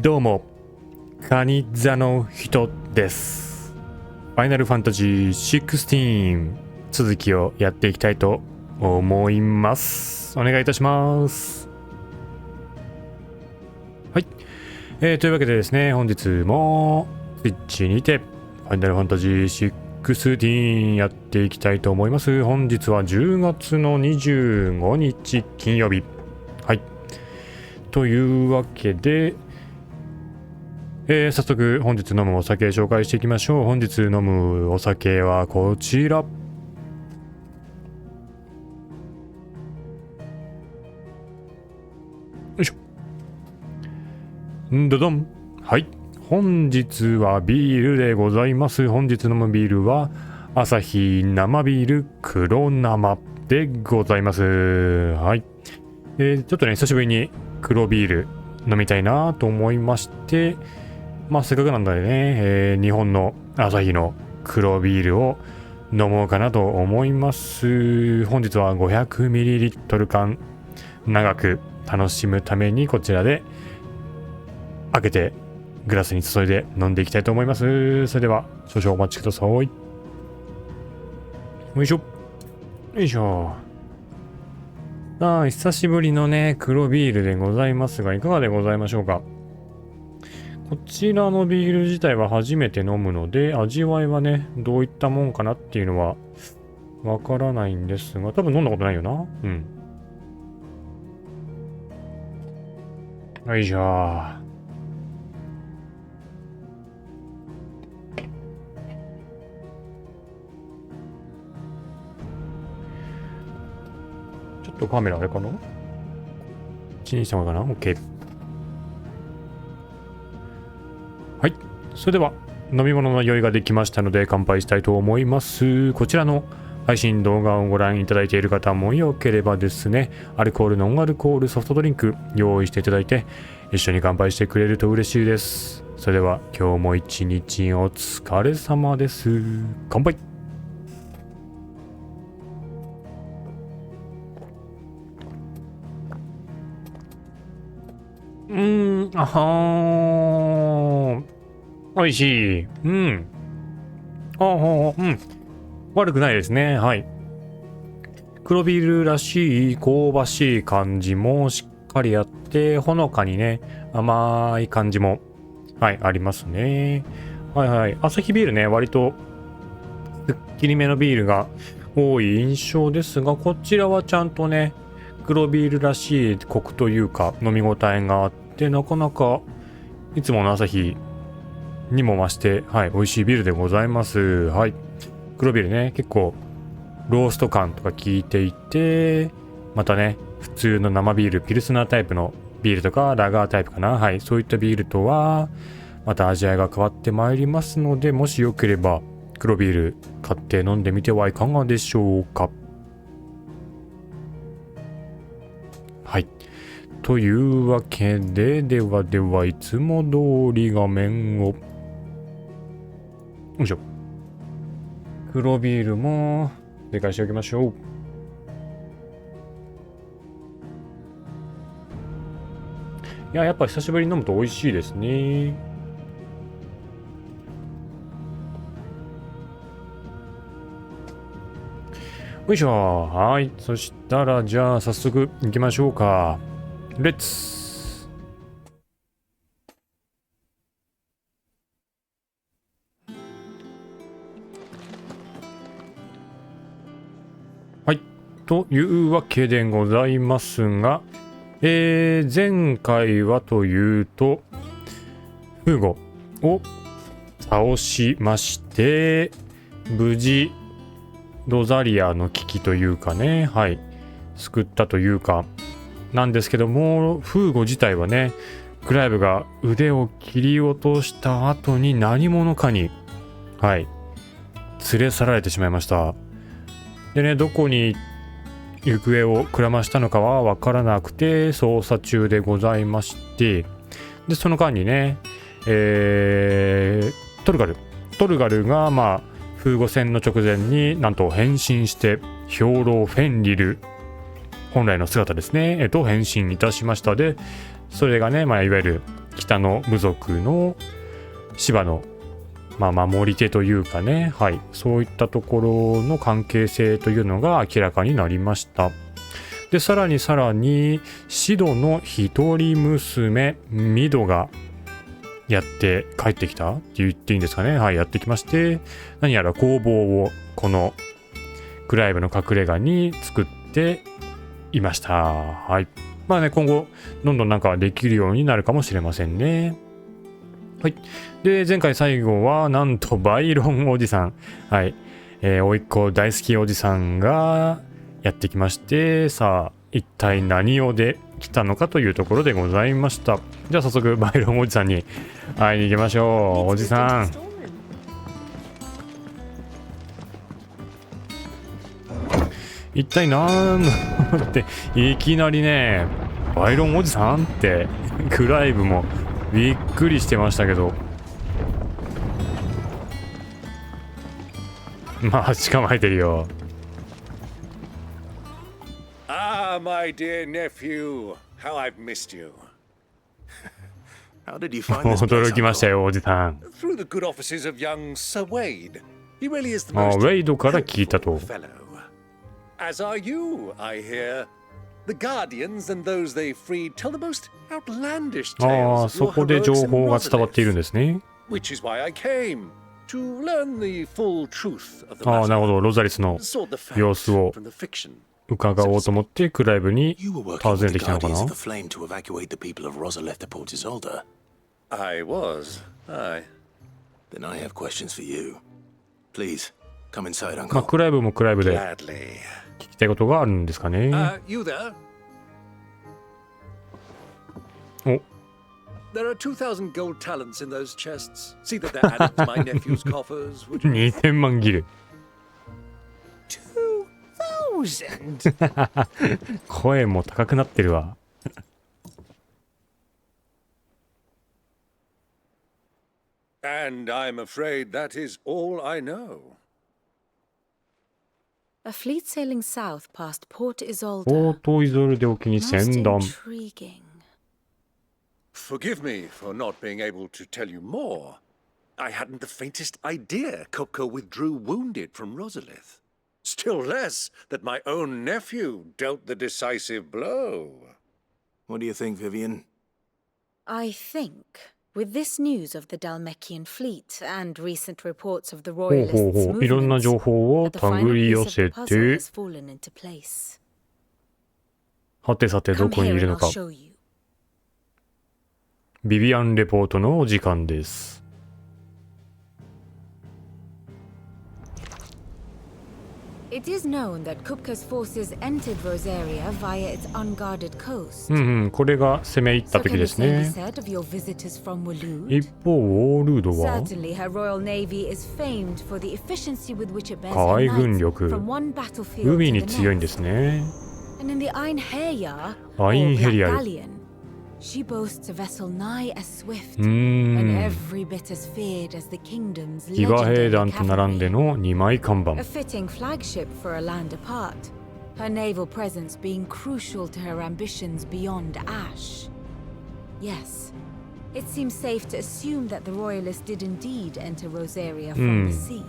どうも、かに座の人です。ファイナルファンタジー16続きをやっていきたいと思います。お願いいたします。はい。というわけでですね、本日も Twitch にてファイナルファンタジー16やっていきたいと思います。本日は10月の25日金曜日。はい。というわけで、早速本日飲むお酒紹介していきましょう。本日飲むお酒はこちら。よいしょ。どどん。はい。本日はビールでございます。本日飲むビールはアサヒ生ビール黒生でございます。はい。ちょっとね、久しぶりに黒ビール飲みたいなと思いまして、まあせっかくなんでね、日本のアサヒの黒ビールを飲もうかなと思います。本日は 500ml 缶長く楽しむためにこちらで開けてグラスに注いで飲んでいきたいと思います。それでは少々お待ちください。よいしょ。よいしょ。さあ、久しぶりのね、黒ビールでございますが、いかがでございましょうか。こちらのビール自体は初めて飲むので、味わいはね、どういったもんかなっていうのはわからないんですが、多分飲んだことないよな。うん。よいしょ。ちょっとカメラあれかな？こっちにした方がいいかな？ OK。はい。それでは、飲み物の用意ができましたので、乾杯したいと思います。こちらの配信動画をご覧いただいている方もよければですね、アルコール、ノンアルコール、ソフトドリンク用意していただいて、一緒に乾杯してくれると嬉しいです。それでは、今日も一日お疲れ様です。乾杯。あはー。美味しい。うん。悪くないですね。はい。黒ビールらしい香ばしい感じもしっかりあって、ほのかにね、甘い感じも、はい、ありますね。はいはい。アサヒビールね、割と、すっきりめのビールが多い印象ですが、こちらはちゃんとね、黒ビールらしいコクというか、飲み応えがあって、なかなか、いつものアサヒにも増して、はい、美味しいビールでございます。はい。黒ビールね、結構、ロースト感とか効いていて、またね、普通の生ビール、ピルスナータイプのビールとか、ラガータイプかな。はい、そういったビールとは、また味わいが変わってまいりますので、もしよければ、黒ビール買って飲んでみてはいかがでしょうか。はい。というわけで、ではいつも通り画面を、よいしょ。黒ビールも、正解しておきましょう。いや、やっぱ久しぶりに飲むと美味しいですね。よいしょ。はい。そしたら、じゃあ、早速行きましょうか。レッツ。はい。というわけでございますが、前回はというと、フーゴを倒しまして、無事、ロザリアの危機というかね、はい、救ったというか、なんですけども、フーゴ自体はね、クライブが腕を切り落とした後に何者かに、はい、連れ去られてしまいました。でね、どこに行方をくらましたのかはわからなくて、捜査中でございまして、で、その間にね、トルガルが、まあ、フーゴ戦の直前になんと変身して兵糧フェンリル本来の姿ですね、変身いたしました。でそれがね、まあ、いわゆる北の部族の芝の、守り手というかね、はい、そういったところの関係性というのが明らかになりました。でさらにシドの一人娘ミドがやって帰ってきたって言っていいんですかね。はい、やってきまして、何やら工房をこのクライブの隠れ家に作っていました。はい。今後どんどんなんかできるようになるかもしれませんね。はい。で、前回最後はなんとバイロンおじさん。はい。甥っ子大好きおじさんがやってきまして、さあ、一体何をで来たのかというところでございました。じゃあ早速バイロンおじさんに会いに行きましょう。おじさん。一体何のっていきなりね、バイロンおじさんってクライブもびっくりしてましたけど、捕まえてるよ。Ah, my dear nephew, how I've missed you. How did you find this place? 驚きましたよ、おじさん。 Through the good offices of young Sir Wade. He really is the most ウェイドから聞いたと。 fellow. As are you, I hear. The Guardians and those they freed tell the most outlandish tales of そ your こで情 heroics in 報が伝わっているん Rosalith, ですね。 which is why I came to learn the full truth of the なるほ matter. ど、ロザリスの Sort the 様 facts 子を from the fiction. 伺おうと思ってクライブに You were working 訪 with ね the てきたのか Guardians な。 of the Flame to evacuate the people of Rosalith to Port Isolde. I was. Aye. Then I have questions for you. Please, come inside, Uncle. クライブもクライブで Gladly. 聞きたいことがあるんですかね。 You there? お、 There are 2,000 gold talents in those chests. See that they're added to my nephew's coffers, would you? 2000万ギル。 2,000? 声も高くなってるわ。And I'm afraid that is all I know. A fleet sailing south past Port ポー Isolde. トイゾルデ沖に Most 船団。 intriguing. Forgive me for not being able to tell you more. I hadn't the faintest idea Kopko withdrew wounded from Rosalith. Still less that my own nephew dealt the decisive blow. What do you think, Vivian? I think, with this news of the Dalmekian fleet and recent reports of the ほうほう Royalists' ほう。いろんな情 movements, 報を that the 手 final 繰り piece 寄 of せ the puzzle て、 has fallen into place. はてさてど Come こにい here る and の I'll か。 show you. ビビアンレポートのお時間です。It is known that Kupka's forces entered Rosaria via its unguarded coast. これが攻め入った So 時 can で the す same be ね。 said of your visitors from Waloed? 一方、ウォールードは Certainly, her royal navy is famed for the efficiency with which it bears 海 her 軍 knights 力、 from one battlefield 海 to に the 強いんで next. すね。 And in the Einherjar, アイン or ヘリ Black アル。 Galleon, she boasts a vessel nigh as swift うー and ん。 every bit as feared as the kingdom's 騎馬兵 legendary 団と並んで cavalry. の2枚看板 A。fitting flagship for a land apart, her naval presence being crucial to her ambitions beyond Ash. Yes, it seems safe to assume that the Royalists did indeed enter Rosaria from the sea.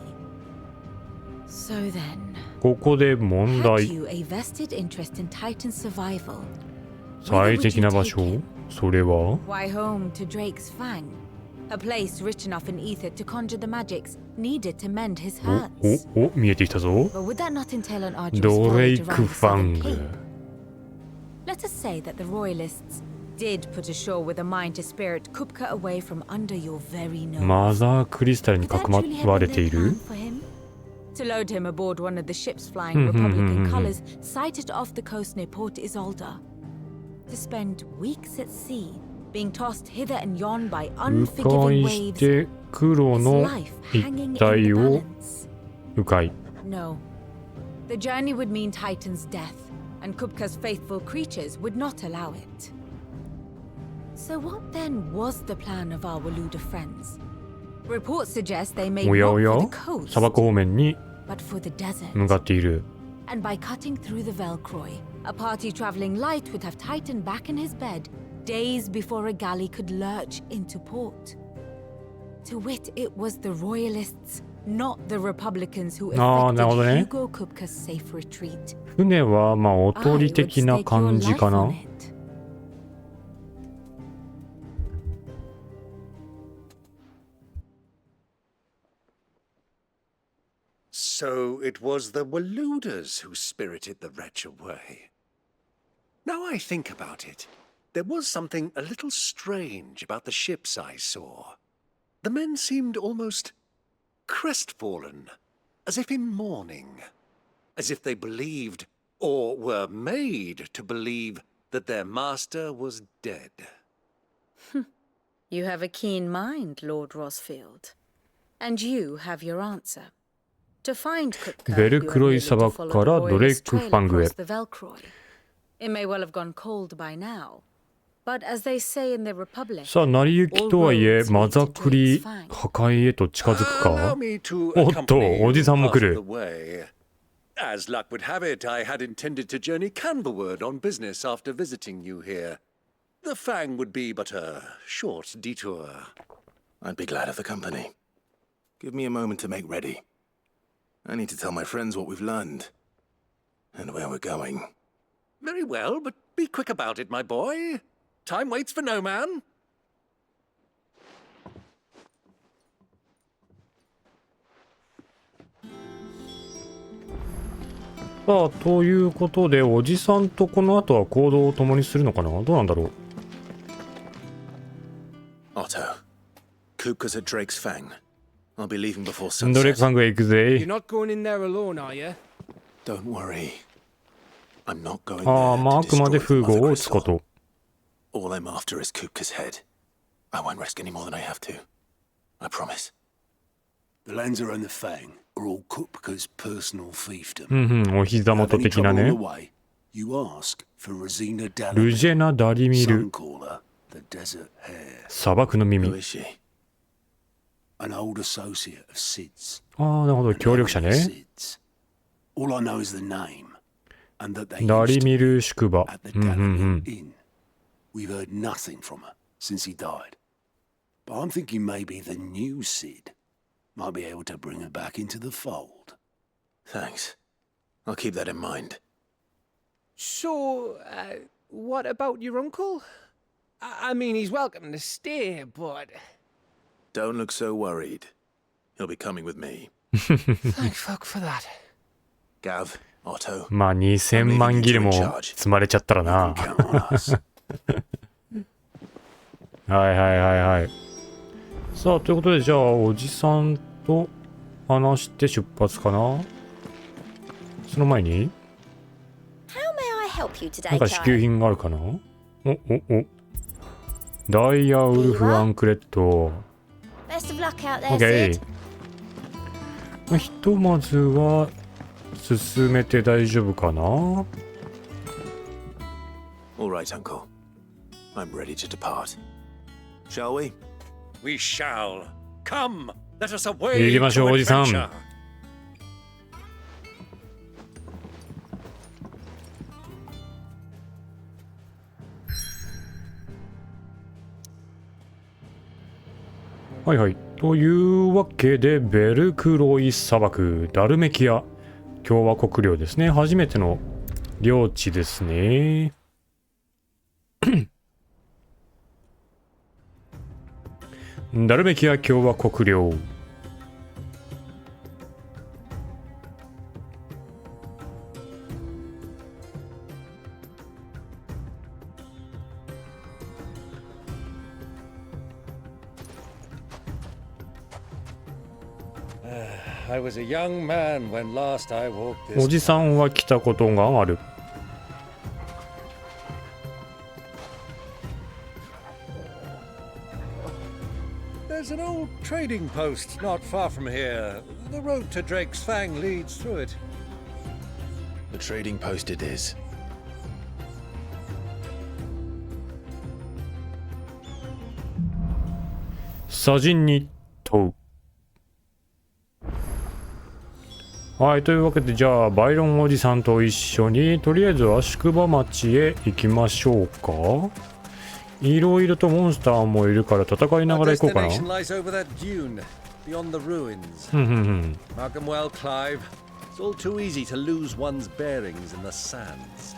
So then, ここで問 had 題。 you a vested interest in Titan's survival? 最適な場所、それは Why home to Drake's Fang? A place rich enough in ether to conjure the magics needed to mend his hurts. お、見えてきたぞ。 But would that not entail an arduous ドレイ voyage ク around フ the ァ southern ング。 cape? Let us say that the Royalists did put ashore with a mind to spirit Kupka away from under your very nose. マザークリスタルに Would that 囲ま truly have わ been れて their いる plan for him? To load him aboard one of the ships flying Republican colors sighted off the coast near Port Isolde. To spend weeks at sea, being tossed hither and yon by 迂 unforgiving 回し waves, て黒 his の life hanging in 一帯 the を balance. 迂回。 No. The journey would mean Titan's death, and Kupka's faithful creatures would not allow it. So what then was the plan of our Waluda friends? Reports suggest they made おや not お for や the coast, 砂漠方面に but for the desert. 向かっている。 And by cutting through the Velcroy, a party traveling light would have Titan back in his bed, days before a galley could lurch into port. To wit, it was the royalists, not the Republicans, who ああ、なるほど effected ね。 Hugo Kupka's safe retreat. 船はまあおと I り would 的な stake your 感じ life か on な。 it. So it was the Waluders who spirited the wretch away. Now I think about it, there was something a little strange about the ships I saw. The men seemed almost crestfallen, as if in mourning, as if they believed, or were made to believe, that their master was dead. You have a keen mind, Lord Rosfield. And you have your answer. To find Kupka, ベル you クロ are イ merely 砂 to 漠 follow から the ドレ royalist ック trail ファングへ across the Velcroy. It may well have gone cold by now, but as they say in the Republic, さあ成り行きとはいえマザクリ破壊へと近づく Allow か。 me to おっと accompany you おじさんも来 part る。 of the way. As luck would have it, I had intended to journey Canberward on business after visiting you here. The Fang would be but a short detour. I'd be glad of the company. Give me a moment to make ready. I need to tell my friends what we've learned. And where we're going. Very well, but be quick about it, my boy. Time waits for no man. さあということでおじさんとこの後は行動を共にするのかな。どうなんだろう。 Otto, Kupka's at Drake's Fang. I'll be leaving before ドレック sunset. ファングへ行く You're ぜ。 not going in there alone, are you? Don't worry. I'm not going ああ there まああ to くまで destroy フー the ゴ Mother を撃つこ Crystal. と。 All I'm after is Kupka's head. I won't risk any more than I have to. I promise. The Lanza and the Fang are all Kupka's personal う fiefdom. んうんお膝 Have 元 any 的な trouble on ね the。way, you ask for Rosina ル Dalamir, ジェナ・ダリミル Suncaller, the Desert Hare, 砂漠の Who 耳。 is she? an old associate of Sid's. ああなるほど協力者 Another ね。 Sid's. All I know is the name, and that they ダ used リ to ミル宿場。 at the うんうんう Dalamir ん。 Inn. We've heard nothing from her since he died. But I'm thinking maybe the new Sid might be able to bring her back into the fold. Thanks. I'll keep that in mind. So, what about your uncle? I mean, he's welcome to stay, but... Don't look so worried. He'll be coming with me. Thank fuck for that. Gav, Otto, まあ2000万ギルも積まれちゃったらな。 Count on us. はいはいはいはい。さあということでじゃあおじさんと話して出発かな。その前に How may I help you なん today, か支給 child? 品があるかな。おダイヤウルフアンクレット。 Best of luck out there, OK Sid. まあひとまずは進めて大丈夫かな。 All right, Uncle. I'm ready to depart. Shall we? We shall. Come, let us away 行きましょう to おじさん。 adventure. はいはい。というわけで、ベルクロイ砂漠、ダルメキア共和国領ですね。初めての領地ですね。ダルメキア共和国領。I was a young man when last I walked お this. じさんは来たことがある。 There's an old trading post not far from here. The road to Drake's Fang leads through it. The trading post it is. 砂塵に問う。はい、というわけでじゃあバイロンおじさんと一緒にとりあえずは宿場町へ行きましょうか。いろいろとモンスターもいるから戦いながら行こうかな。Our destination lies over that dune, beyond the ruins. ふんふんふん。 Mark 'em well, Clive. It's all too easy to lose one's bearings in the sands.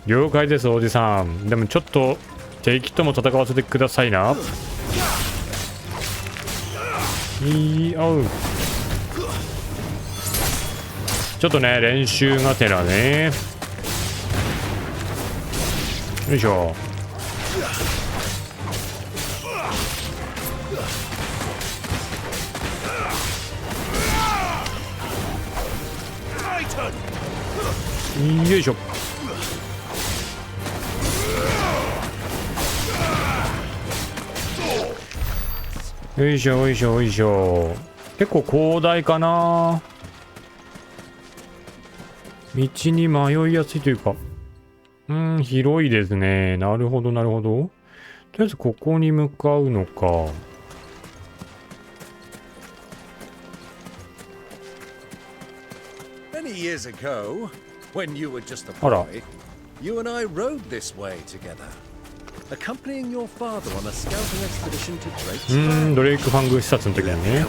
了解です、おじさん。でもちょっと敵とも戦わせてくださいな。おう。ちょっとね、練習がてらね。よいしょ。よいしょ。よいしょよいしょよいしょ。結構広大かな。道に迷いやすいというか、広いですね。なるほどなるほど。とりあえずここに向かうのか。Many years ago, when you were just a あら。 boy, you and I rode this way together, accompanying your father on a scouting expedition to Drake's ドレイクファング視察の時だね。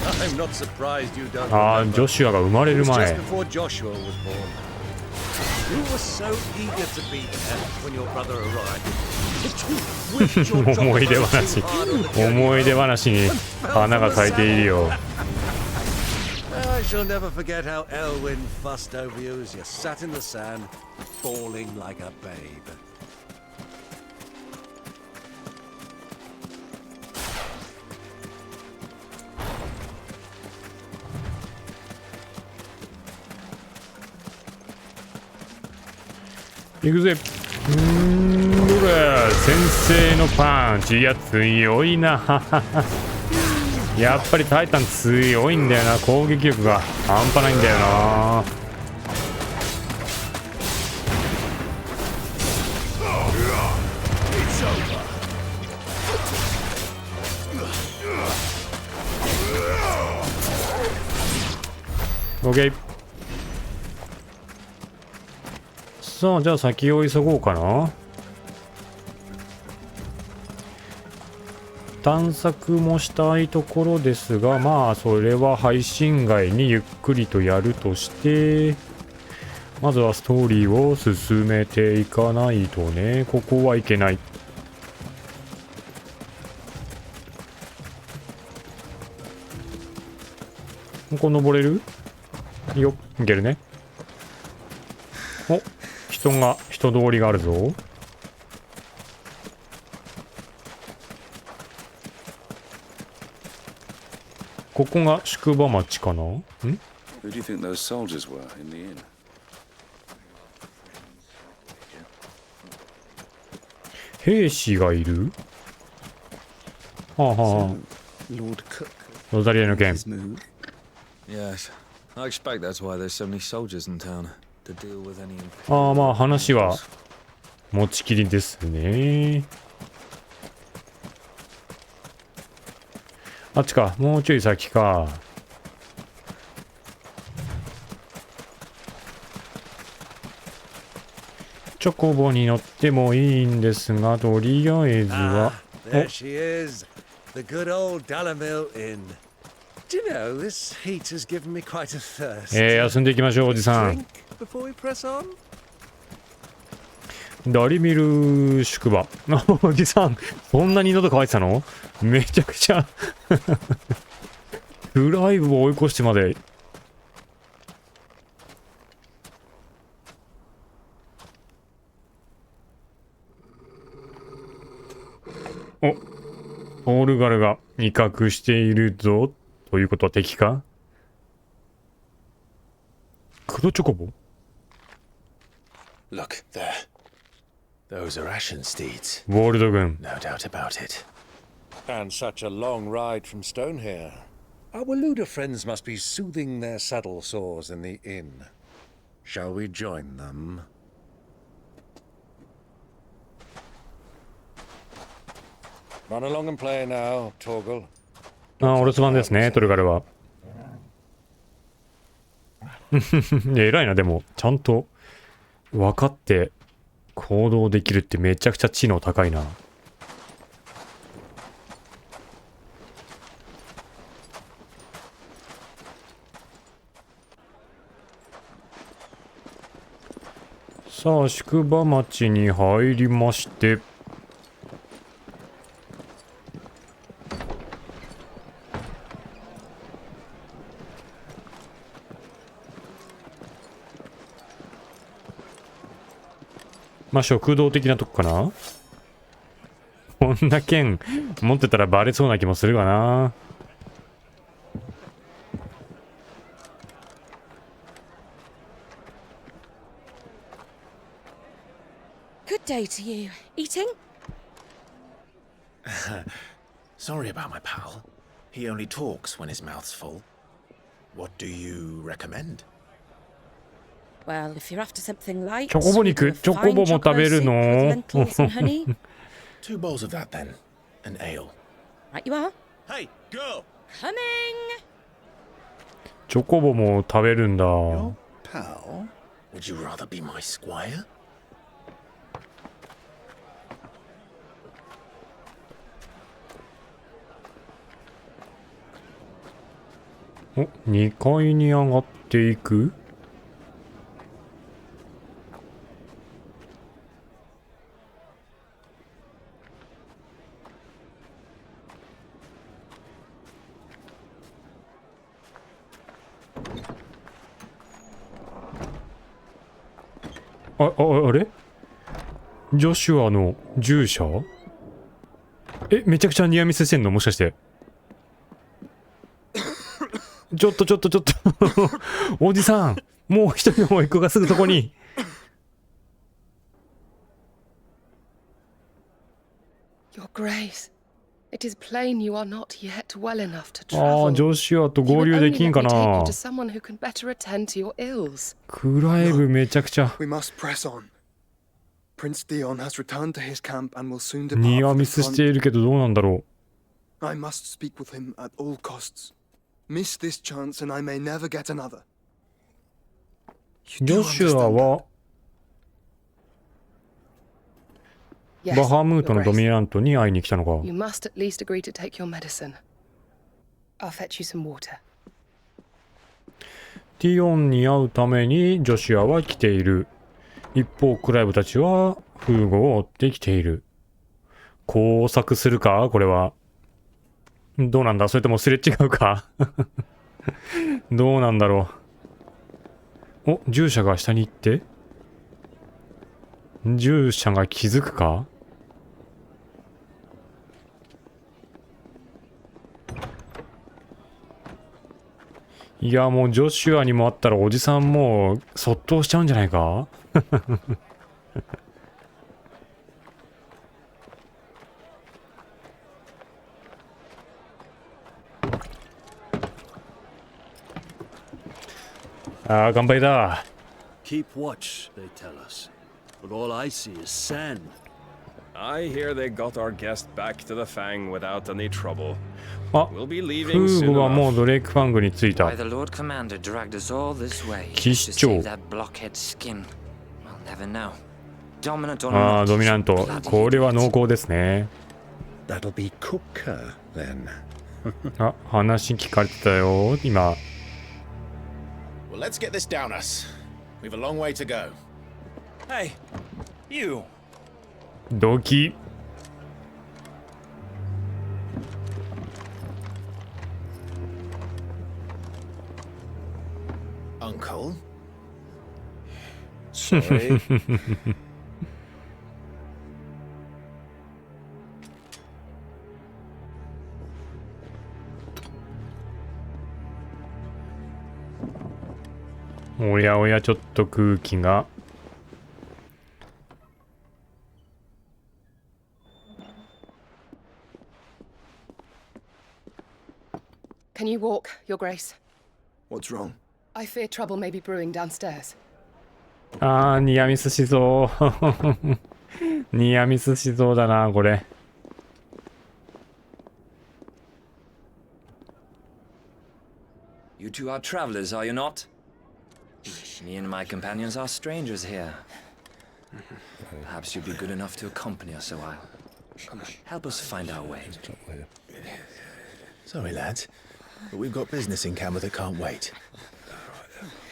I'm not surprised you don't ああ、 remember. ジョシュアが生まれ It る was 前 just。before Joshua was born. You were so eager to be there when your brother arrived. But you whipped your 思い出 job 話 too hard on the journey 思い出話に花が咲いているよ。 I shall never forget how Elwyn fussed over you as you sat in the sand, bawling like a babe. 行くぜ。どれ、先生のパンチ。いや、強いな。やっぱりタイタン強いんだよな。攻撃力が半端ないんだよな。オッケー。さあ、じゃあ先を急ごうかな。探索もしたいところですが、まあそれは配信外にゆっくりとやるとして、まずはストーリーを進めていかないとね。ここはいけない。ここ登れるよ。いけるね。お、人通りがあるぞ。ここが宿場町かな。ん？ Who do you think those soldiers were in the inn? 兵士がいる。はあはあ。 Lord Cook. ロザリアの剣。 His move. Yes, I expect that's why there's so many soldiers in town to deal with any. ああ、まあ話は持ちきりですね。あっちか、もうちょい先か。チョコボに乗ってもいいんですが、とりあえずは。 There she is, the good old Dalamil Inn. Do you know, this heat has given me quite a thirst. 休んでいきましょう、おじさん。 Drink before we press on? ダリミル宿場。おじさん、そんなに喉乾いてたの？めちゃくちゃドライブを追い越してまで。お、オールガルが威嚇しているぞ。ということは敵か？黒チョコボ？ Look, there. Those are Ashen steeds. ウォールド軍。 No doubt about it. And such a long ride from Stone here. Our Waluda friends must be soothing their saddle sores in the inn. Shall we join them? Run along and play now, Torgal. あ、お留守番ですね、トルガルは。偉いな、でも、ちゃんと分かって行動できるってめちゃくちゃ知能高いな。さあ宿場町に入りまして、まあ食堂的なとこかな。こんな剣持ってたらバレそうな気もするわな。Good day to you. Eating? Sorry about my pal. He only talks when his mouth's full. What do you recommend? Well, if you're after something light, チョコボ肉、チョコボも食べるの？ lentils and honey. 2 bowls of that then. An ale. Right you are. Hey, girl! Coming! チョコボも食べるんだ。Your pal? Would you rather be my squire? お、2階に上がっていく？あれ？ジョシュアの従者？めちゃくちゃニアミスしてんの？もしかして。ちょっとおじさん、もう一人の甥っ子がすぐそこに。Your Grace, it is plain you are not yet well enough to ああ、 travel. ジョシュアと合流できんか You would only let me take な you to。someone who can better attend to your ills. クライブめちゃくちゃ We must press on. Prince Dion has returned to his camp and will soon depart ニア for ミ the スして front. いるけどどうなんだろ I must speak with him at all costs. Miss this chance and I may never get another. う。ジョシュアは Yes, バハムート Your のド Grace. ミナントに会いに来たのか。 You must at least agree to take your medicine. I'll fetch you some water. ティオンに会うためにジョシュアは来ている。一方クライブたちはフーゴを追ってきている。工作するかこれは。どうなんだ、それともすれ違うかどうなんだろう。お、従者が下に行って、従者が気づくか。いや、もうジョシュアにもあったらおじさんもうそっとしちゃうんじゃないかああ、乾杯だ。Keep watch, they tell us. But all I see is sand. I hear they got our guest back to the Fang without any trouble. あ、 We'll be フ leaving ー soon ゴはもう enough. ドレイクファングに着いた。 Why the Lord Commander dragged us all this way 騎 to 士長。 save that blockhead skin. I'll never know. Dominant or ああ、 not, ドミナント。 bloody これは idiot. 濃厚ですね。 That'll be Cooker, then. あ、話聞かれてたよ、今。Well, let's get this down us. We've a long way to go. Hey, you. ドキ。Uncle? Sorry. おやおや、ちょっと空気が。Can you walk, Your Grace? What's wrong? I fear trouble may be brewing downstairs. あー、ニアミスしそう。ニアミスしそうだな、これ。You two are travelers, are you not? Me and my companions are strangers here. Perhaps you'd be good enough to accompany us a while. Help us find our way. Sorry, lads, but we've got business in camera that can't wait.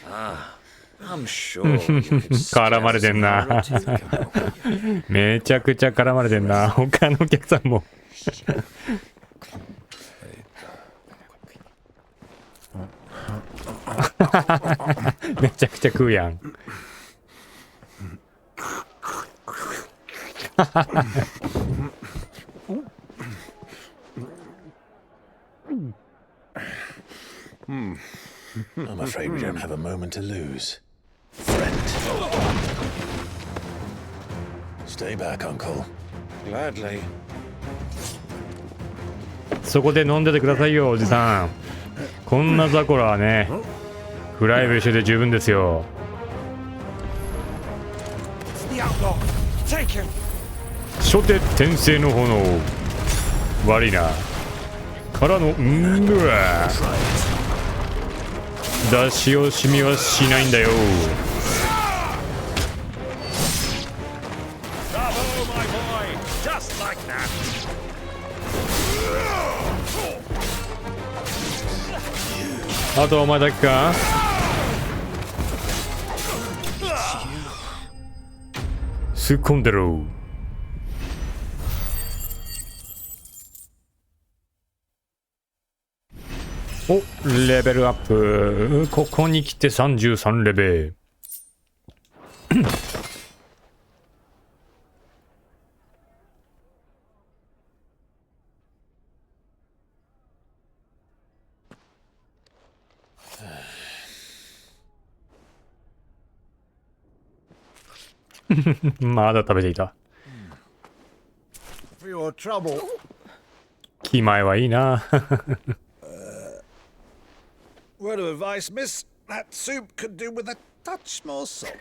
Ah, I'm sure. 絡まれてんな。めちゃくちゃ絡まれてんな。他のお客さんも。めちゃくちゃ食うやん。I'm afraid we don't have a moment to lose. Friend. Stay back, Uncle. Gladly. そこで飲んでてくださいよ、おじさん。こんなザコラはね、フライブ一緒で十分ですよ。初手転生の炎。悪いな。からのうわ。出し惜しみはしないんだよ。あとはお前だけか。突っ込んでろ。お、レベルアップ。ここに来て33レベル。まだ食べていた。気前はいいな。Word of advice, miss. That soup could do with a touch more salt.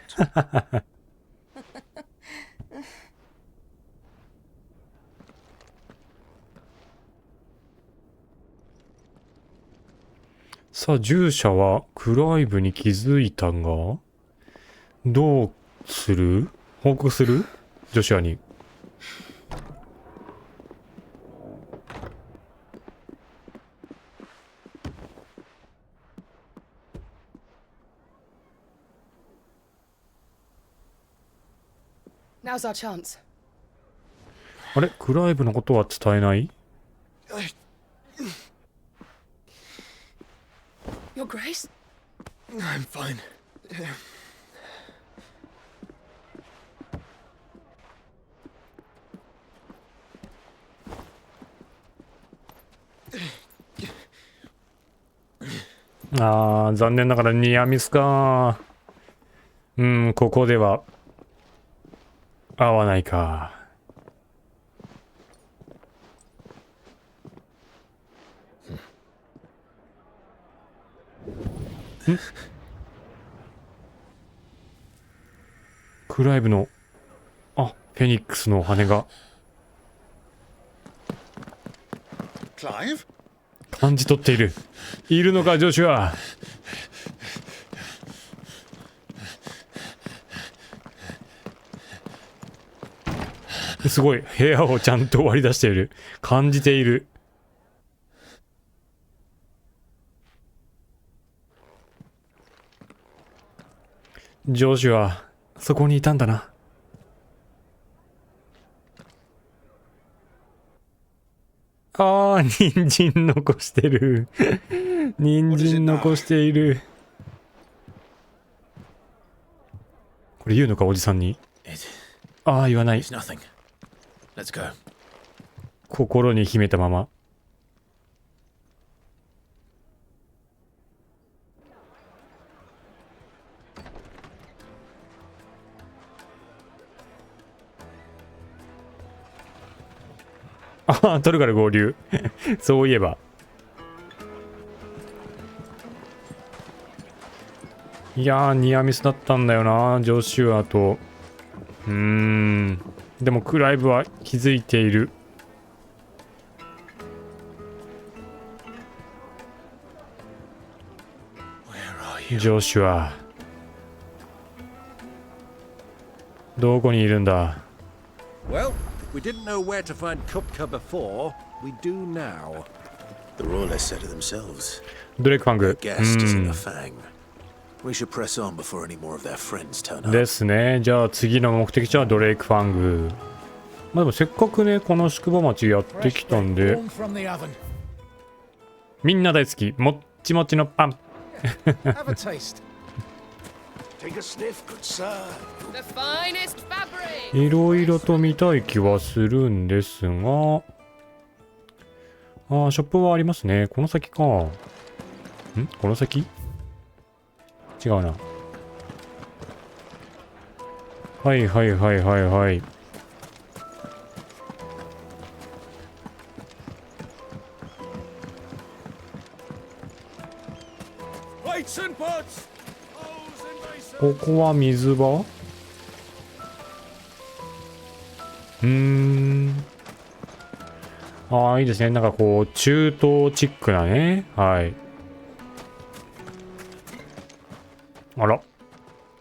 さあ、従者はクライブに気づいたが、どうする？報告する？ジョシュアに。Now's our chance. あれ？クライブのことは伝えない？ Your Grace? I'm fine.あー、残念ながらニアミスか。ここでは合わないか。クライブの、あ、フェニックスの羽が。Clive? 感じ取っている。いるのか、ジョシュア。すごい。部屋をちゃんと割り出している。感じている。ジョシュア、そこにいたんだな。ああ、人参残してる。人参残している。これ言うのか、おじさんに。ああ、言わない。心に秘めたまま。ああ、トルから合流。そういえば。いやー、ニアミスだったんだよな、ジョシュアと。でもクライブは気づいている。ジョシュア。どこにいるんだ。 Well, we didn't know where to find Kupka before. We do now. The royalists said it themselves. ドレイクファング。 Guest is in the Fang. We should press on before any more of their friends turn up. ですね。じゃあ次の目的地はドレイクファング。まあでもせっかくねこの宿場町やってきたんで、みんな大好きもっちもちのパン。いろいろと見たい気はするんですが、ショップはありますね。この先か。この先？違うな。はいはいはいはいはい。ここは水場？いいですね。なんかこう中東チックなね。はい。あら、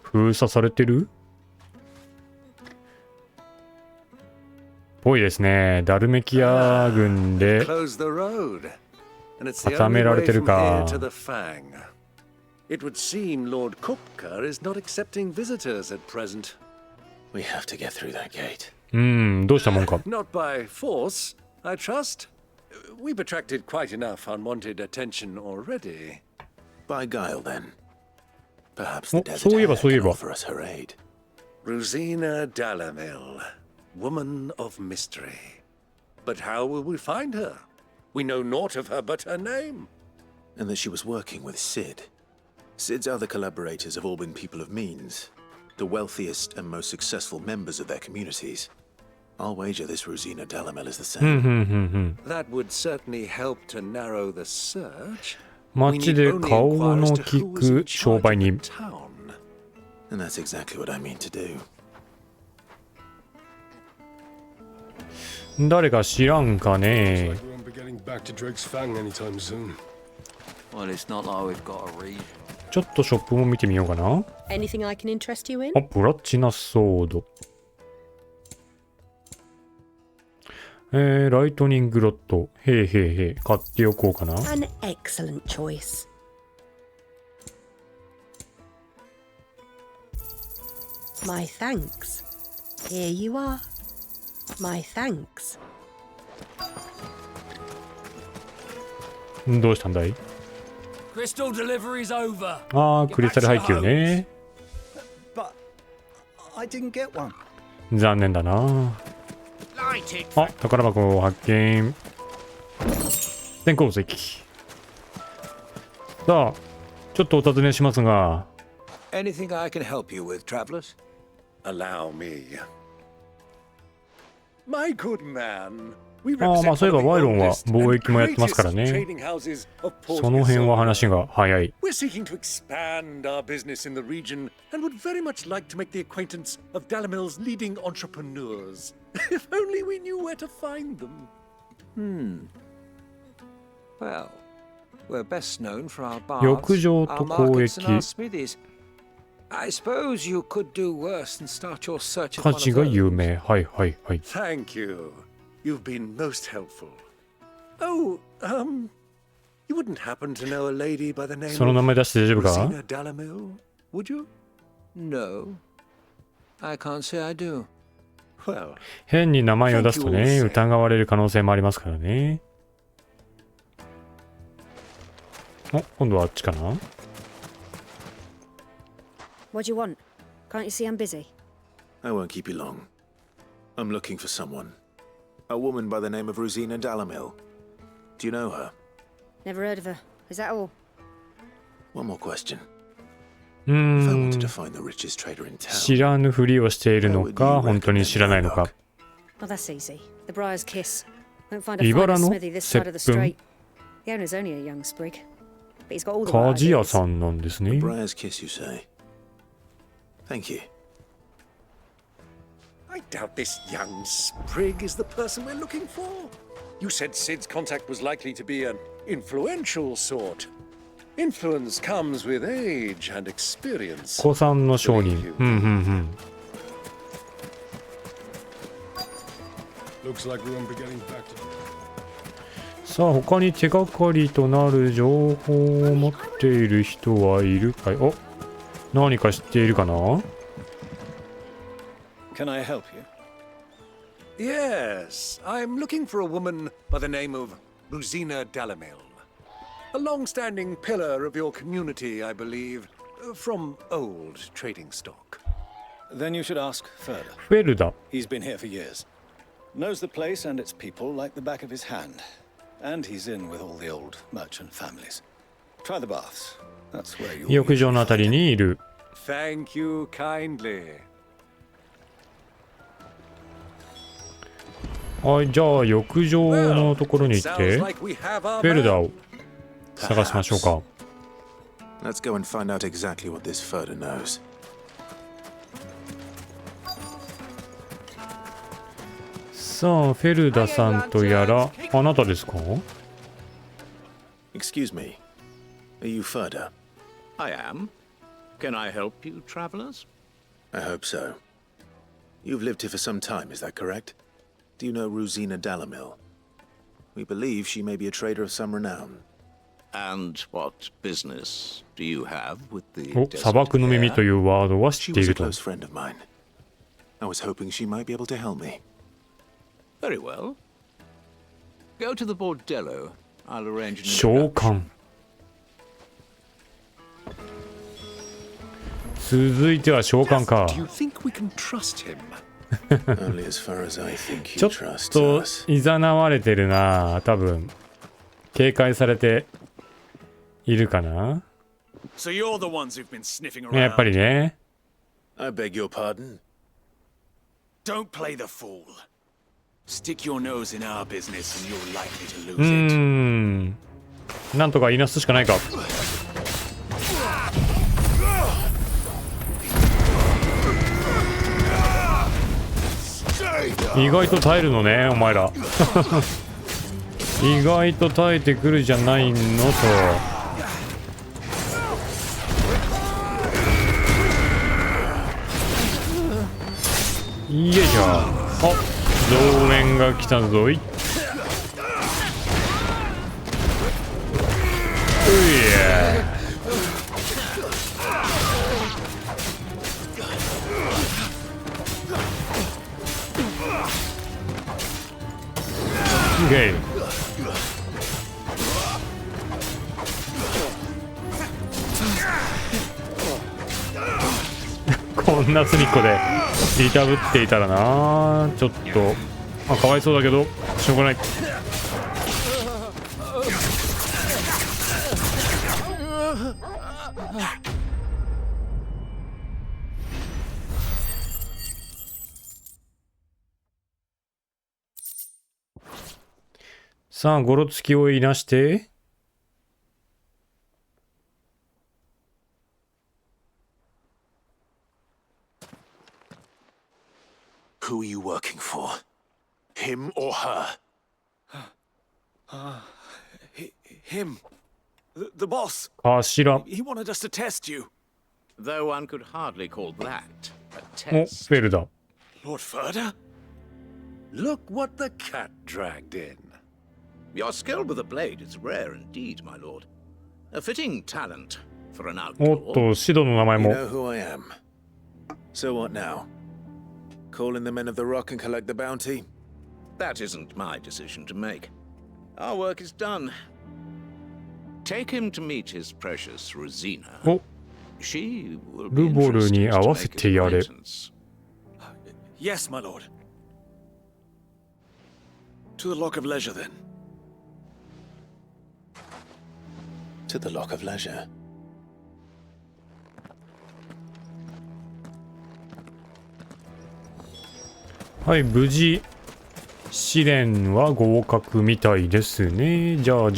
封鎖されてる？ぽいですね。ダルメキア軍で固められてるか。It would seem Lord Kupka is not accepting visitors at present. We have to get through that gate. どうしたもんか。 Not by force, I trust. We've attracted quite enough unwanted attention already. By guile, then. Perhaps the desert can offer us her aid. Rosina Dalamil, woman of mystery. But how will we find her? We know naught of her but her name. And that she was working with Sid. Sid's other collaborators have all been people of means, the wealthiest and most successful members of their communities. I'll wager this Rosina Dalamel is the same. That would certainly help to narrow the search. 街で顔の利く商売人。 And that's exactly what I mean to do. 誰か知らんかね。 Well, it's not like we've got a read. ちょっとショップも見てみようかな。Anything I can interest you in? プラチナソード。ライトニングロッド。へいへいへい。買っておこうかな。An excellent choice. My thanks. Here you are. My thanks. どうしたんだい？ Crystal delivery's over. クリスタル配給ね。 But I didn't get one. 残念だな。宝箱を発見。電鉱石。さあ、ちょっとお尋ねしますが。 Anything I can help you with, travelers? Allow me. My good man. まあそういえばワイロンは貿易もやってますからね。その辺は話が早い。We're seeking to expand our business in the region and would very much like to make the acquaintance of Dalamil's leading entrepreneurs. If only we knew where to find them. Well, we're best known for our bars, 浴場と our 交 markets 易 and our smithies. I suppose you could do worse than start your search at 価 one of 値が those. 有名。はいはいはい。 Thank you. You've been most helpful. Oh, you wouldn't happen to know a lady by the name その名前出して大丈夫か？ Rosina Dalamil, would you? No, I can't say I do. Well, 変に名前を出すとね、疑われる可能性もありますからね。今度はあっちかな？ What do you want? Can't you see I'm busy? I won't keep you long. I'm looking for someone. A woman by the name of Rosina Dalamil. Do you know her? Never heard of her. Is that all? One more question. If I wanted to find the richest trader in town, 知らぬふりをしているのか、本当に知らないのか。 Well, that's easy. The Briar's Kiss. Won't find a 茨 finer の smithy this side of the 接吻。 strait. The owner's only a young sprig, but he's got all the 鍛 right 冶屋 ideas. さんなんですね。 Briar's Kiss, you say? Thank you. I doubt this young sprig is the person we're looking for. You said Sid's contact was likely to be an influential sort. Influence comes with age and experience. 古参の商人。Looks like we won't be getting back to. さあ他に手がかりとなる情報を持っている人はいるかい？お、何か知っているかな？ Can I help you? Yes, I'm looking for a woman by the name of Rosina Dalamil. A long-standing pillar of your community, I believe, from old trading stock. Then you should ask further. フェルダ。 He's been here for years. Knows the place and its people like the back of his hand. And he's in with all the old merchant families. Try the baths. That's where you'll 浴場のあたりにいる。 Thank you kindly. はい、じゃあ浴場のところに行ってフェルダを探しましょうか。 Let's go and find out exactly what this Furder knows. さあフェルダさんとやらあなたですか？ Excuse me. Are you Furder? I am. Can I help you, travelers? I hope so. You've lived here for some time, is that correct? Do you know Rosina Dalamil? We believe she may be a trader of some renown. And what business do you have with the お、砂漠の耳というワードは知ってい She was a ると。 close friend of mine. I was hoping she might be able to help me. Very well. Go to the bordello. I'll arrange an 召 introduction. 喚。続いては召喚か。 Do you think we can trust him? Only as far as I think ちょ he っ trusts と us. いざなわれてるな。多分警戒されているかな。 So you're the ones who've been sniffing やっぱ around. りね。 I beg your pardon? Don't play the fool. Stick your nose in our business and you're likely to う lose ー it. ん。なんとかいなすしかないか。意外と耐えるのね、お前ら。意外と耐えてくるじゃないのと。いいじゃん。あ、増援が来たぞい。ういえ。Okay. こんな隅っこでいたぶっていたらな、ちょっとかわいそうだけどしょうがない。さあゴロつきをいなして。 Who are you working for? Him or her? Him. The boss. 頭。 He wanted us to test you. Though one could hardly call that a お、 test. フェルダ。 Lord Furder? Look what the cat dragged in. Your skill with the blade is rare indeed, my lord. A fitting talent for an おっ outlaw. と、シドの名前 You も。 know who I am. So what now? Call in the men of the rock and collect the bounty? That isn't my decision to make. Our work is done. Take him to meet his precious Rosina. お、 She will be ルボル interested に合 to わせ make て his やれ。 acquaintance. Yes, my lord. To the Lock of Leisure, then. To the Lock of Leisure. はい、無事試練は合格みたいですね。じゃあ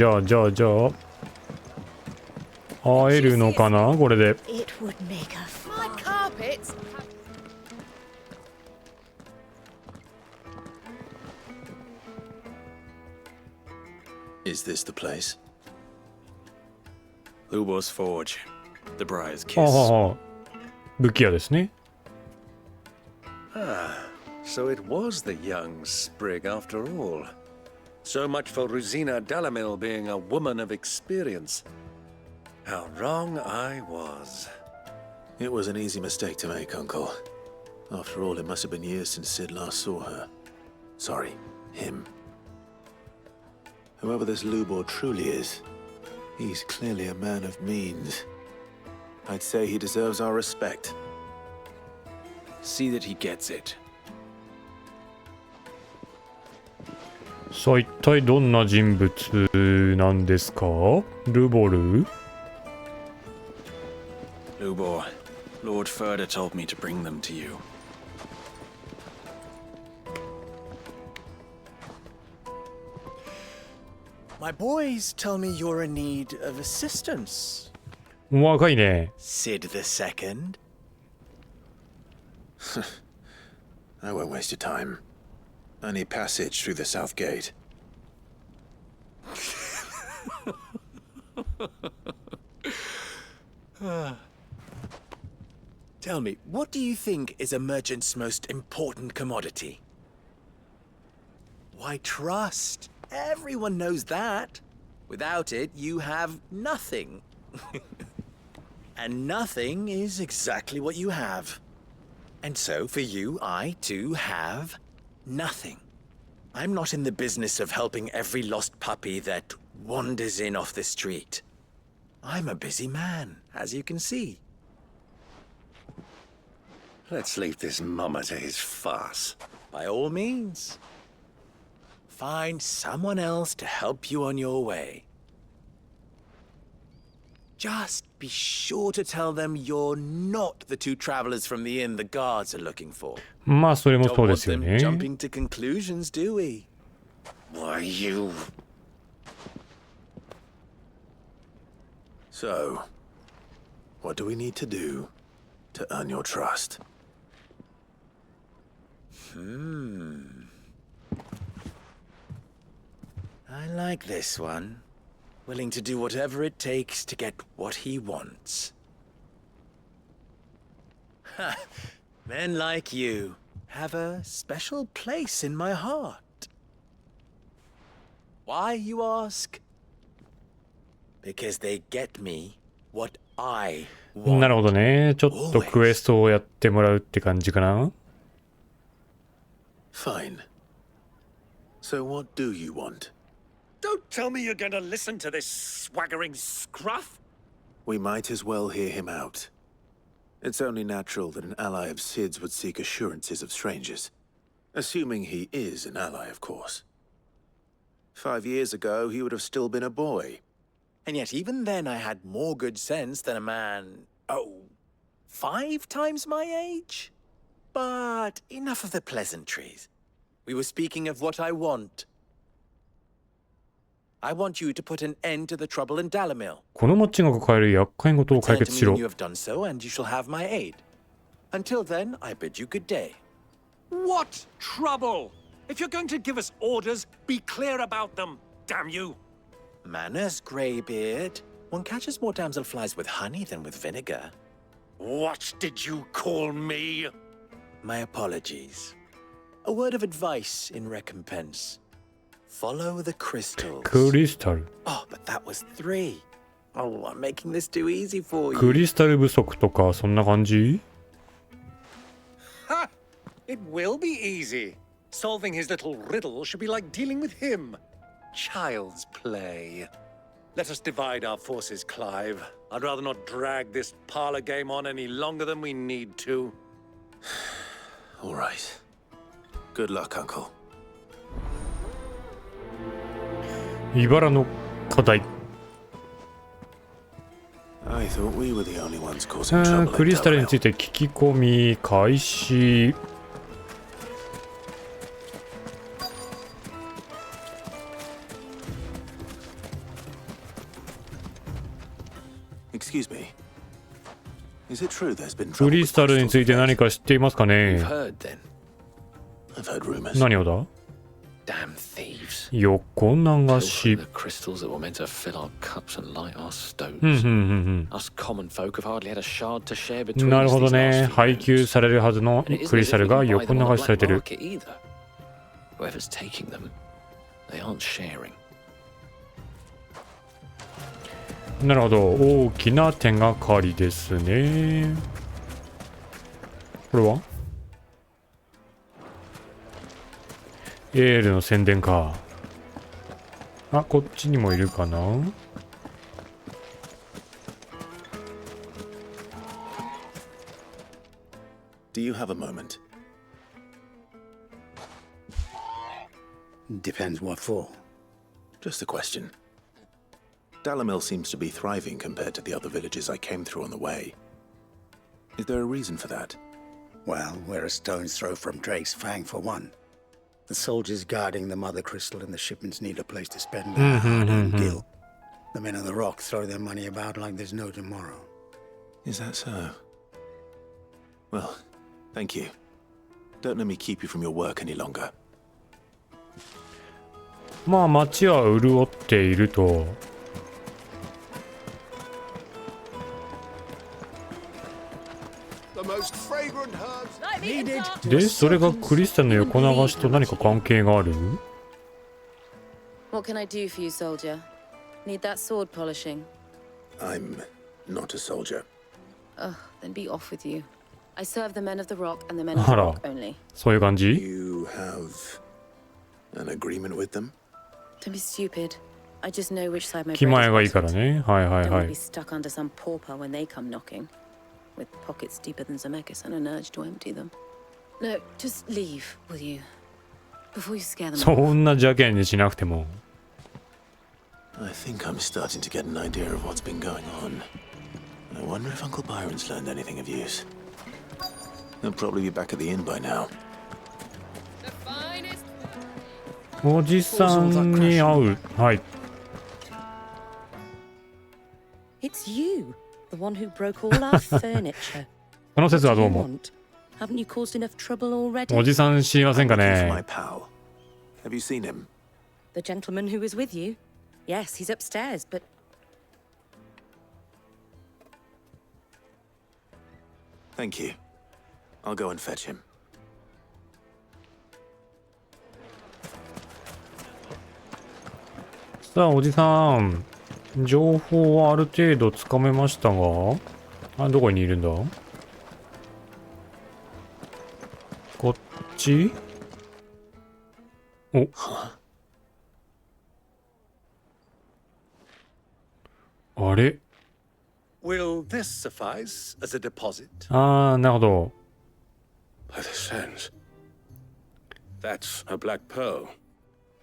会えるのかな、これで。 It would make a My carpets. Is this the place? Lubo's Forge. The Briar's はあ Kiss. はあはあ、武器屋ですね。 Ah, So it was the young sprig after all. So much for Rosina Dalamil being a woman of experience. How wrong I was. It was an easy mistake to make, Uncle. After all, it must have been years since Sid last saw her. Sorry, him. Whoever this Lubor truly is, he's clearly a man of means. I'd say he deserves our respect. See that he gets it. さあ一体どんな人物なんですか？ルボル？ Lubor, Lord Furder told me to bring them to you. My boys tell me you're in need of assistance. 若いね。 Sid II? I won't waste your time. I need passage through the south gate. Tell me, what do you think is a merchant's most important commodity? Why, trust. Everyone knows that. Without it, you have nothing. And nothing is exactly what you have. And so, for you, I, too, have nothing. I'm not in the business of helping every lost puppy that wanders in off the street. I'm a busy man, as you can see. Let's leave this mummer to his farce. By all means. Find someone else to help you on your way. Just be sure to tell them you're not the two travelers from the inn the guards are looking for. まあそれもそうですよ Don't ね。 want them jumping to conclusions, do we? Why, you... So, what do we need to do to earn your trust? I like this one. Willing to do whatever it takes to get what he wants. Ha! Men like you have a special place in my heart. Why, you ask? Because they get me what I want. なるほどね。ちょっとクエストをやってもらうって感じかな。 Fine. So what do you want? Don't tell me you're going to listen to this swaggering scruff. We might as well hear him out. It's only natural that an ally of Sid's would seek assurances of strangers. Assuming he is an ally, of course. 5 years ago, he would have still been a boy. And yet even then I had more good sense than a man, 5 times my age? But enough of the pleasantries. We were speaking of what I want. I want you to put an end to the trouble in Dalamil. この町が抱える厄介事を解 Return 決 to し me ろ when。you have done so, and you shall have my aid. Until then, I bid you good day. What trouble? If you're going to give us orders, be clear about them, damn you. Manners, Greybeard. One catches more damselflies with honey than with vinegar. What did you call me? My apologies. A word of advice in recompense. Follow the crystals. クリスタル。 Oh, but that was 3. Oh, I'm making this too easy for ク you. リスタル不足とかそんな感じ？ Ha! It will be easy. Solving his little riddle should be like dealing with him. Child's play. Let us divide our forces, Clive. I'd rather not drag this parlor game on any longer than we need to. All right. Good luck, Uncle. 茨の課題。 I thought we were the only ones causing trouble. クリスタルについて聞き込み開始。 Excuse me. Is it true there's been ク trouble リ with スタルについて何か知っていますかね？ You've heard then. I've heard rumors. 何をだ？ Damn thieves. 横流し。 The crystals that were meant to fill our cups and light our stoves. うんうんうんうん。 Us common folk have hardly had a shard to share between なる us ほど these ね。 last few 配給 years. されるはずの And it ク isn't リ as スタ if ル we が can buy 横 them on 流 the しされ black てる。 market either. Whoever's taking them, they aren't sharing. なるほど。大きな手がかりですね。これはエールの宣伝か。あ、こっちにもいるかな。 Do you have a moment? Depends what for. Just a question. Dalamil seems to be thriving compared to the other villages I came through on the way. Is there a reason for that? Well, we're a stone's throw from Drake's Fang for one. The soldiers guarding the Mother Crystal and the shipments need a place to spend their hard-earned gil. The men of the Rock throw their money about like there's no tomorrow. Is that so? Well, thank you. Don't let me keep you from your work any longer. まあ街は潤っていると。で、それがクリスタルの横流しと何か関係がある？ What can I do for you, soldier? Need that sword polishing? I'm not a soldier. Oh, then be off with you. I serve the men of the Rock and the men of the あら Rock only. そういう感じ？ You have an agreement with them? Don't be stupid. I just know which side my 気 bread 前 is がいいから buttered. ね。はいはい Don't は want to い be。stuck under some pauper when they come knocking, with pockets deeper than Zemeckis and an urge to empty them. No, just leave, will you? Before you scare them そ off. んな邪険にしなくても。 I think I'm starting to get an idea of what's been going on. I wonder if Uncle Byron's learned anything of use. He'll probably be back at the inn by now. おじさんに会う。はい。 It's you, the one who broke all our furniture. この説はどう What do も you。want? Haven't you caused enough trouble already? おじさん知りませんか My ね。 pal. Have you seen him? The gentleman who was with you? Yes, he's upstairs, but Thank you. I'll go and fetch him. さあおじさん、情報はある程度つかめましたが、あ、どこにいるんだ？こっち？お、あれ？ Will this suffice as a deposit? あー、なるほど。 By the sands. That's a black pearl.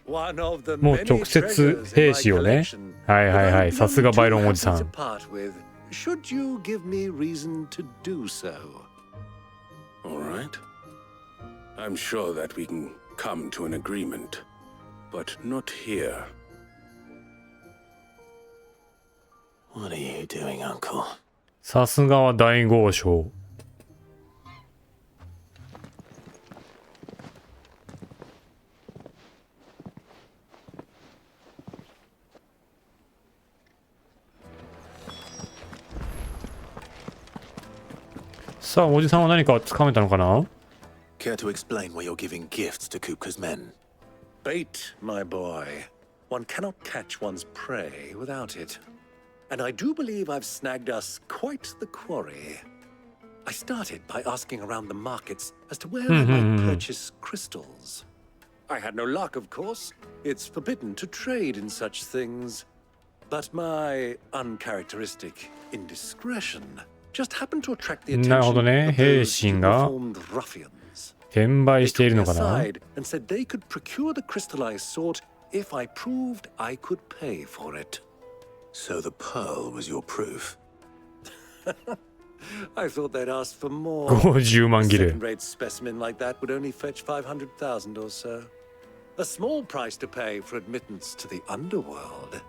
One of the もう many 直接 treasures 兵 in 士 my をね。 collection はいはいは that い。 I'm さすが going バイロン to おじさ have to ん。 part with. Should you give me reason to do so? All right. I'm sure that we can come to an agreement, but not here. What are you doing, Uncle? さすがは大豪商。さあ、おじさんは何かつかめたのかな？ Care to explain why you're giving gifts to Kupka's men? Bait, my boy. One cannot catch one's prey without it. And I do believe I've snagged us quite the quarry. I started by asking around the markets as to where I might purchase crystals. I had no luck, of course. It's forbidden to trade in such things. But my uncharacteristic indiscretion just happened to attract the なるほど attention ね。 of 兵 those 士が uniformed ruffians. 転売しているのか They な？ took me aside and said they could procure the crystallized sort if I proved I could pay for it. So the pearl was your proof? I thought they'd ask for more. 50万 A ギル。 second-rate specimen like that would only fetch 500,000 or so. A small price to pay for admittance to the underworld.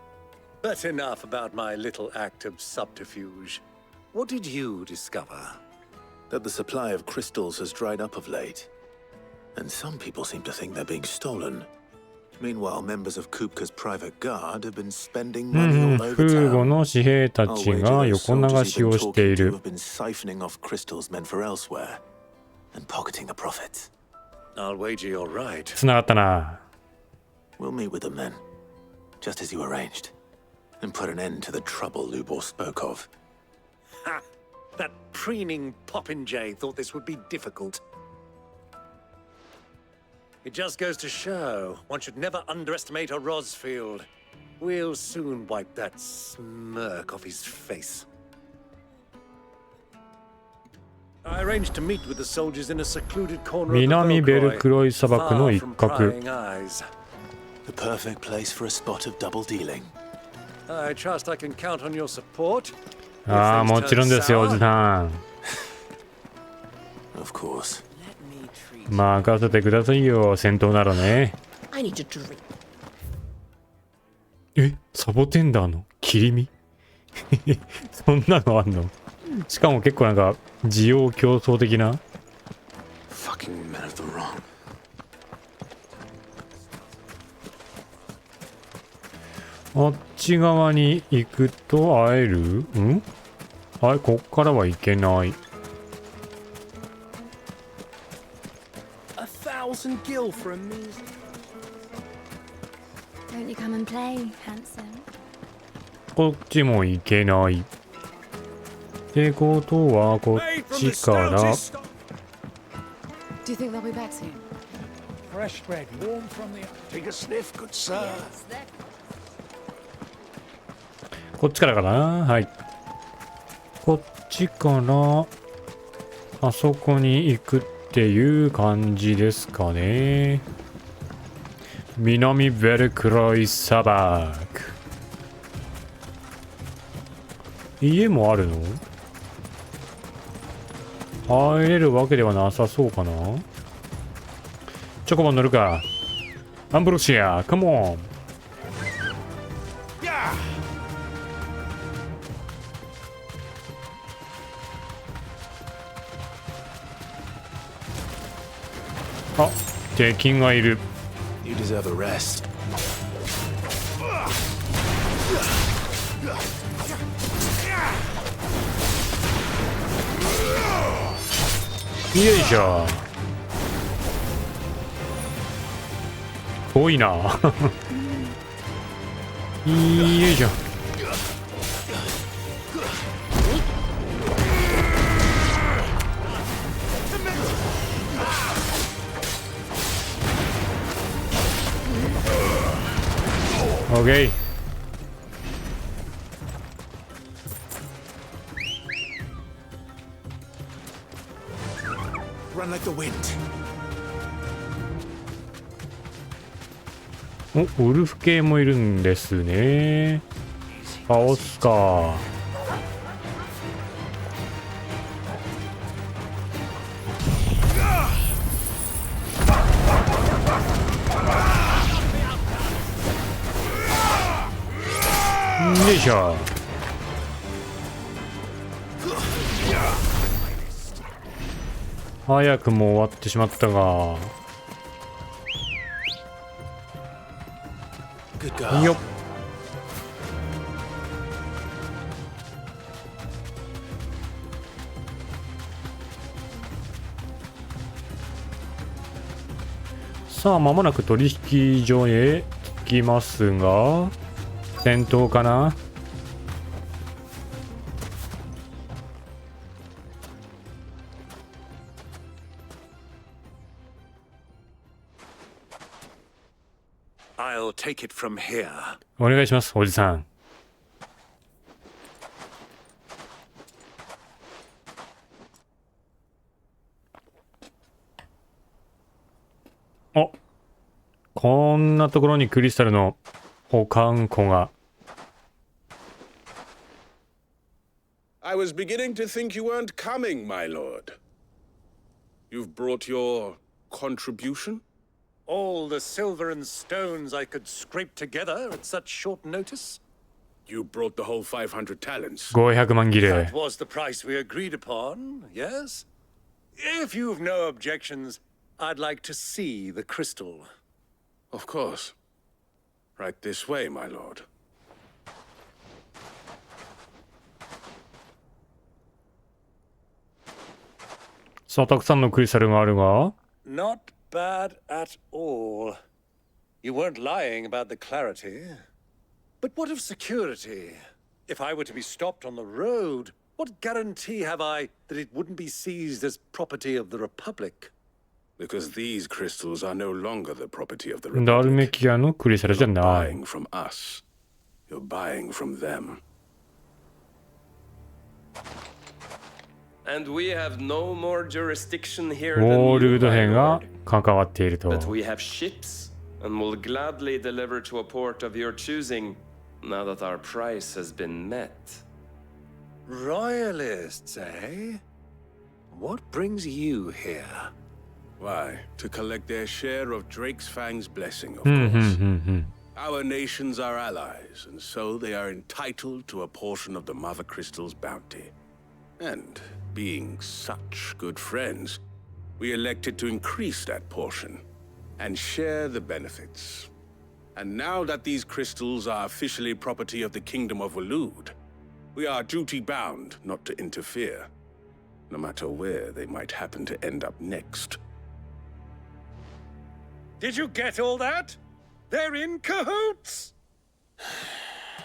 But enough about my little act of subterfuge. What did you discover? That the supply of crystals has dried up of late. And some people seem to think they're being stolen. Meanwhile, members of Kupka's private guard have been spending money all over フーゴ town. の紙兵たち I'll wager が those 横 soldiers 流し you've を been してい talking to る have been siphoning off crystals meant for elsewhere and pocketing the profits. I'll wager you're right. つながったな。 We'll meet with them then, just as you arranged, and put an end to the trouble Lubor spoke of. Ha! That preening popinjay thought this would be difficult. It just goes to show one should never underestimate a Rosfield. We'll soon wipe that smirk off his face. I arranged to meet with the soldiers in a secluded corner of the 南ベルク Velcroy, ロイ砂漠の far 一 from 角。 prying eyes. The perfect place for a spot of double dealing. I trust I can count on your support. ああ、もちろんですよ、おじさん。 Of course. 任せてくださいよ、戦闘ならね。 I need a drink. え、サボテンダーの切り身そんなのあんの？しかも結構なんか、需要競争的な。 Fucking men of the wrong. あっち側に行くと会える？ん？あれ、こっからは行けない。 1,000 gil for a measly. Don't you come and play, handsome? こっちも行けない。ってことは、こっちから。 Do you think they'll be back soon? Fresh bread, warm from the... Take a sniff, good sir. こっちからかな。はい。こっちからあそこに行くっていう感じですかね。南ベルクロイ砂漠。家もあるの？入れるわけではなさそうかな。チョコボン乗るか。アンブロシア、カモン。あ、敵がいる。 You deserve a rest. よいしょ。多いな。よいしょ。オッケー。Run like the wind. お、ウルフ系もいるんですね。倒すか。よいしょ。早くも終わってしまったが。よっ。さあ、間もなく取引所へ着きますが、戦闘かな。I'll take it from here. お願いします、おじさん。あ、こんなところにクリスタルの保管庫が。 I was beginning to think you weren't coming, my lord. You've brought your contribution? All the silver and stones I could scrape together at such short notice. You brought the whole 500 talents. 500万ギレ。 That was the price we agreed upon, yes? If you've no objections, I'd like to see the crystal. Of course. Right this way, my lord. さあ、たくさんのクリスタルがあるが。Not bad at all. You weren't lying about the clarity. But what of security? If I were to be stopped on the road, what guarantee have I that it wouldn't be seized as property of the Republic? Because these crystals are no longer the property of the Republic. ダルメキアのクリスタルじゃ You're ない。 buying from us. You're buying from them. And we have no more jurisdiction here ウ than ォール you, ード my 兵が lord. 関わっていると。 But we have ships and will gladly deliver to a port of your choosing now that our price has been met. Royalists, eh? What brings you here? Why? To collect their share of Drake's Fang's blessing, of うんうんう course. ん Our nations are allies, and so they are entitled to a portion of the Mother Crystal's bounty. And being such good friends, we elected to increase that portion and share the benefits. And now that these crystals are officially property of the Kingdom of Waloed, we are duty-bound not to interfere, no matter where they might happen to end up next. Did you get all that? They're in cahoots!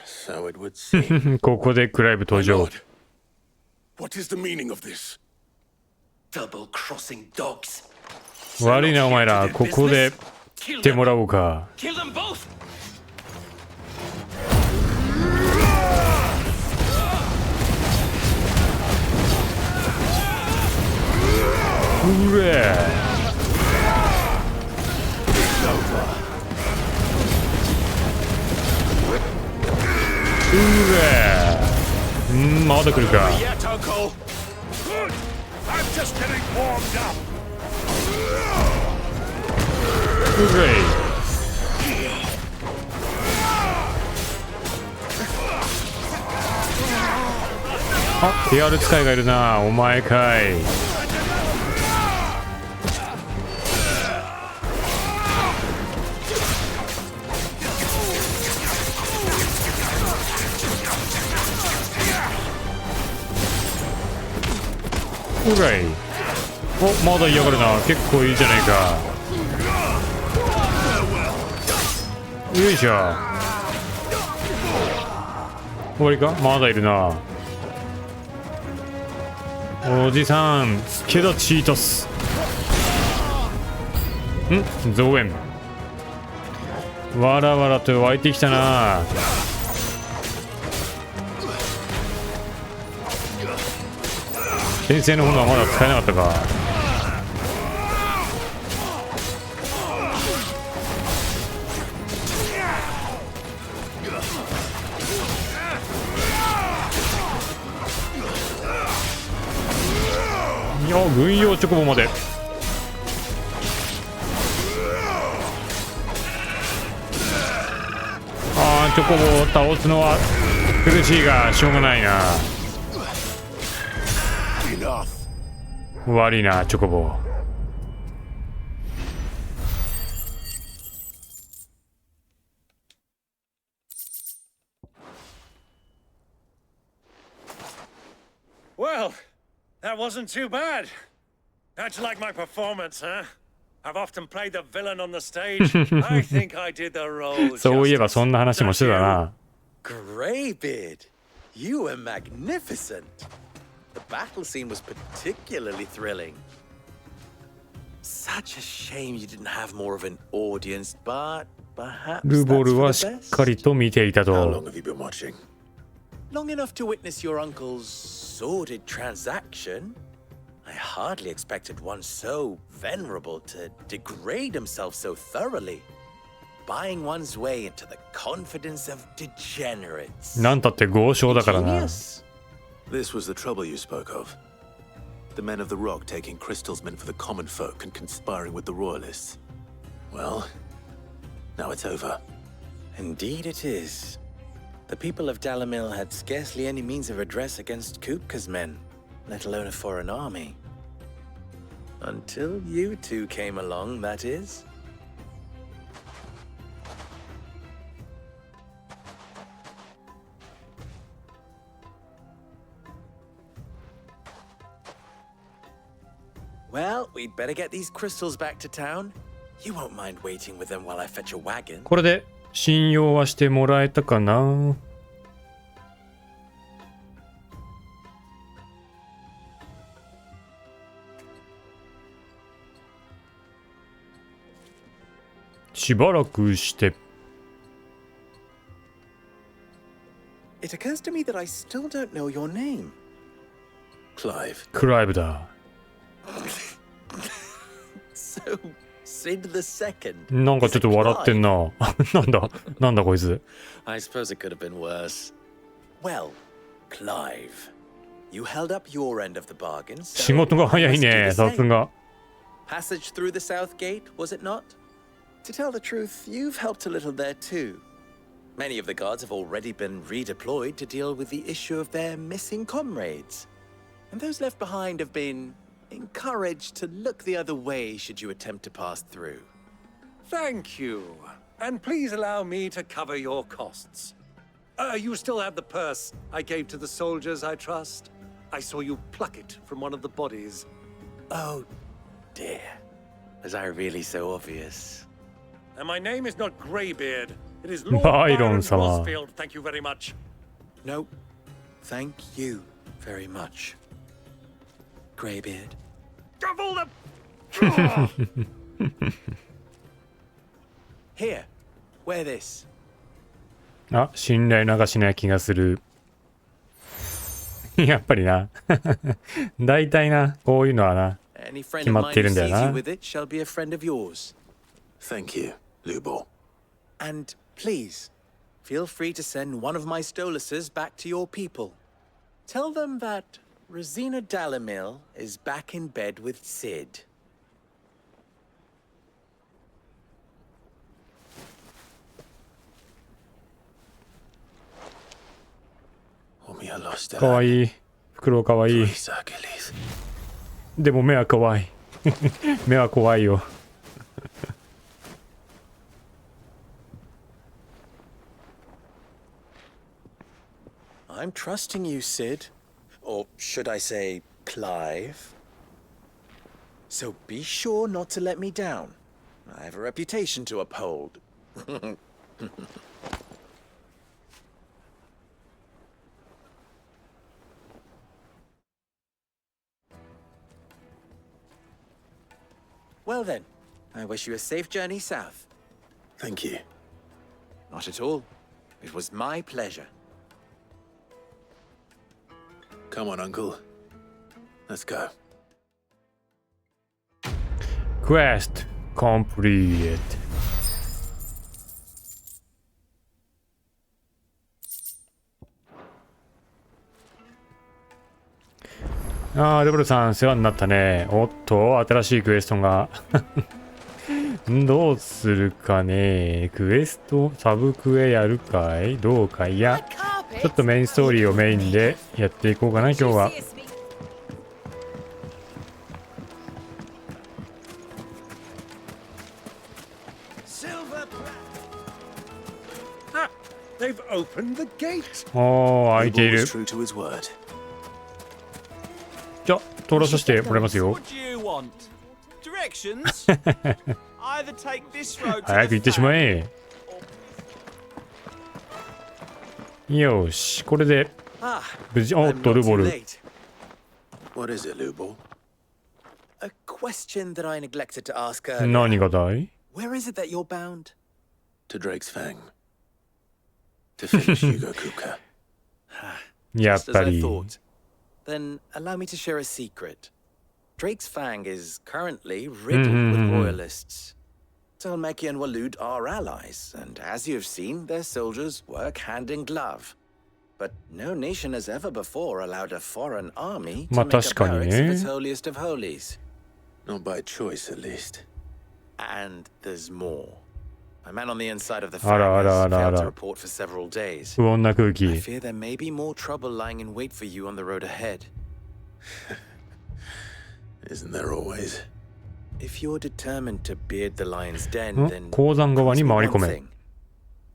So it would seem. うん。ここでクライブ登場。 What is the meaning of this? Double-crossing dogs. 悪いなお前ら、ここで切ってもらおうか。 Kill them both! うえ。うえ。まだ来るか。 Yet, Uncle! Good! I'm just getting warmed up! うえ。あ、ペアル使いがいるな。お前かい。うらい。お、まだ嫌がるな。結構いいじゃないか。よいしょ。終わりか。まだいるな。おじさんスケダチートス。ん、増援。わらわらと湧いてきたな。転生の炎はまだ使えなかったか。いや、軍用チョコボまで。あー、チョコボを倒すのは苦しいがしょうがないな。悪いな、チョコボ。Well, that wasn't too bad. How'd you like my performance, huh? I've often played the villain on the stage. I think I did the role. そういえばそんな話もしてたな。 Greybeard, you were magnificent. The battle scene was particularly thrilling. Such a shame you didn't have more of an audience, but perhaps ルボ that's ル for は the しっ best. かりと見ていた How と。 long have you been watching? Long enough to witness your uncle's sordid transaction. I hardly expected one so venerable to degrade himself so thoroughly, buying one's way into the confidence of degenerates. なんたって豪商だからな。 Genius. This was the trouble you spoke of. The men of the Rock taking crystals meant for the common folk and conspiring with the Royalists. Well, now it's over. Indeed it is. The people of Dalamil had scarcely any means of redress against Kupka's men, let alone a foreign army. Until you two came along, that is. Well, we'd better get these crystals back to town. You won't mind waiting with them while I fetch a wagon. これで信用はしてもらえたかな。しばらくして。It occurs to me that I still don't know your name. Clive. クライブだ。So, Sid the Second. なんかちょっと笑ってんな。なんだこいつ。I suppose it could have been worse. Well, Clive, you held up your end of the bargain. 仕事が早いね、さすが。Passage through the south gate, was it not? To tell the truth, you've helped a little there too. Many of the guards have already been redeployed to deal with the issue of their missing comrades. And those left behind have been encouraged to look the other way should you attempt to pass through. Thank you. And please allow me to cover your costs. You still have the purse I gave to the soldiers, I trust? I saw you pluck it from one of the bodies. Oh, dear. Was I really so obvious? And my name is not Greybeard. It is Lord Byron Byron様。 Rosfield. Thank you very much. No, thank you very much. Greybeard. Double the... Here, wear this. あ、信頼流しな気がする。やっぱりな。大体な、こういうのはな、Any 決 friend ま of って mine る who んだよ sees you な。with it shall be a friend of yours. Thank you, Lubo. And please, feel free to send one of my Stoluses back to your people. Tell them that Rosina Dalamil is back in bed with Sid. Omia lost かわいい。袋かわいい。 Achilles. でも目はかわいい。目は怖いよ。I'm trusting you, Sid. Or should I say, Clive? So be sure not to let me down. I have a reputation to uphold. Well then, I wish you a safe journey south. Thank you. Not at all. It was my pleasure. Come on, Uncle. Let's go. Quest completed. ああ、デブルさん、世話になったね。おっと、新しいクエストが。どうするかね。クエスト、サブクエやるかい？どうかい？いや、ちょっとメインストーリーをメインでやっていこうかな、今日は。They've opened the gate. おー、開いている。 True to his word. じゃあ、通らさせてもらいますよ。 What do you want? Directions? Either take this road to 早く the 行ってしま factory. え。よし、これで無事、おっと、ルボル。 What is it, Lubo? A question that I neglected to ask earlier. 何がだい？ Where is it that you're bound? To Drake's Fang. To finish Hugo Kuka. やっ Just as ぱ I り。 thought. Then allow me to share a secret. Drake's Fang is currently riddled with royalists. Talmeki and Walud are allies, and as you have seen, their soldiers work hand in glove. But no nation has ever before allowed a foreign army to まあ make a 確かに barracks of ね。 its holiest of holies. Not by choice, at least. And there's more. A man on the inside of the あ Fang らあら has あらあ failed to ら。 report for several days. 不穏な空 I 気。 fear there may be more trouble lying in wait for you on the road ahead. Isn't there always? If you're determined to beard the lion's den, ん then 鉱山側に promise me 回り one 込め。 thing,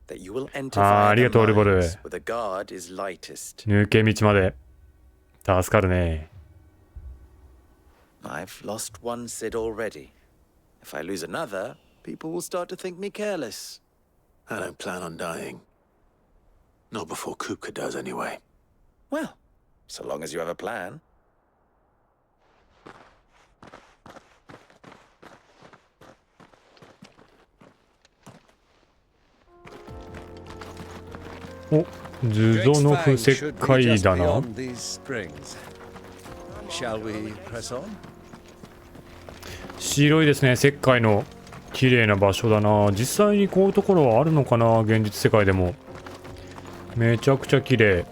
that you will enter あー、あ via り the がとう、ルボル。 mines where the guard is lightest. 抜け道まで。助かるね。I've lost one Sid already. If I lose another, people will start to think me careless. I don't plan on dying. Not before Kupka does, anyway. Well, so long as you have a plan. お、ズゾノフ石灰だな。 Shall we press on? 白いですね。石灰の綺麗な場所だな。実際にこういうところはあるのかな、現実世界でも。めちゃくちゃ綺麗。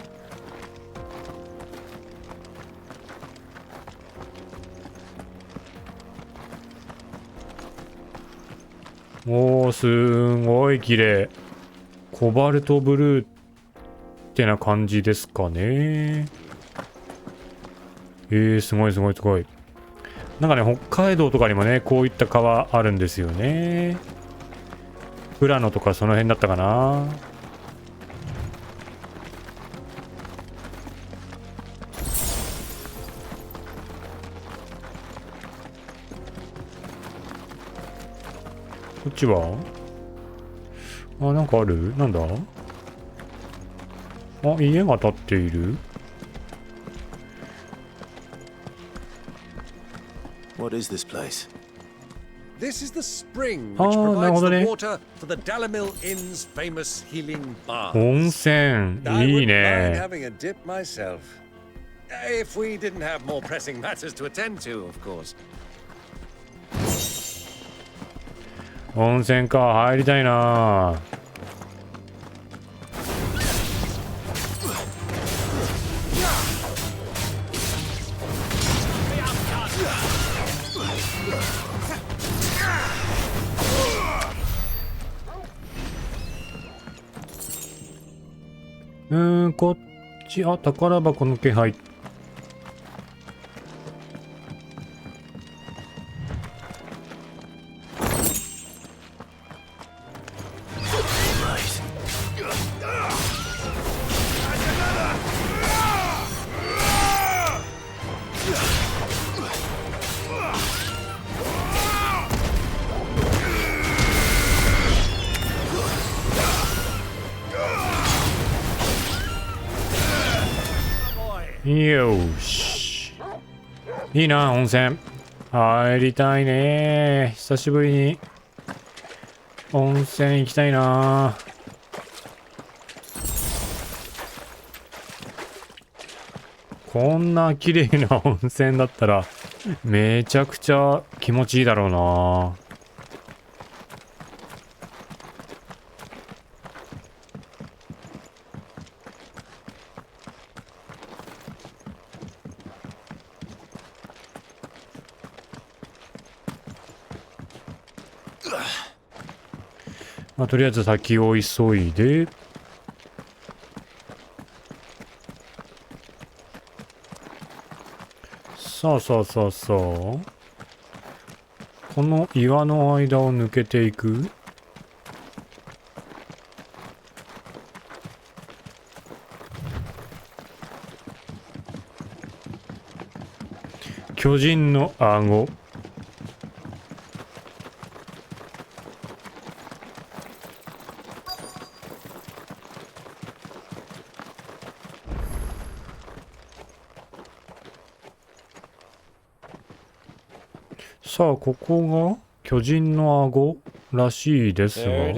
おー、すごい綺麗。コバルトブルーってな感じですかね。すごいすごいすごい。なんかね、北海道とかにもね、こういった川あるんですよね。富良野とかその辺だったかな。こっちはあ、なんかある？なんだ？あ、家が建っている？ What is this place? This is the spring which provides the water for the Dalimil Inn's famous healing bath. 温泉、いいね。 I wouldn't mind having a dip myself. If we didn't have more pressing matters to attend to, of course. 温泉か、入りたいな。こっち、あ、宝箱の気配。よし。いいな、温泉。入りたいね。久しぶりに温泉行きたいな。こんな綺麗な温泉だったらめちゃくちゃ気持ちいいだろうな。まあ、とりあえず先を急いで。さあさあさあさあ。この岩の間を抜けていく。巨人の顎。さあ、ここが巨人の顎らしいですが。お、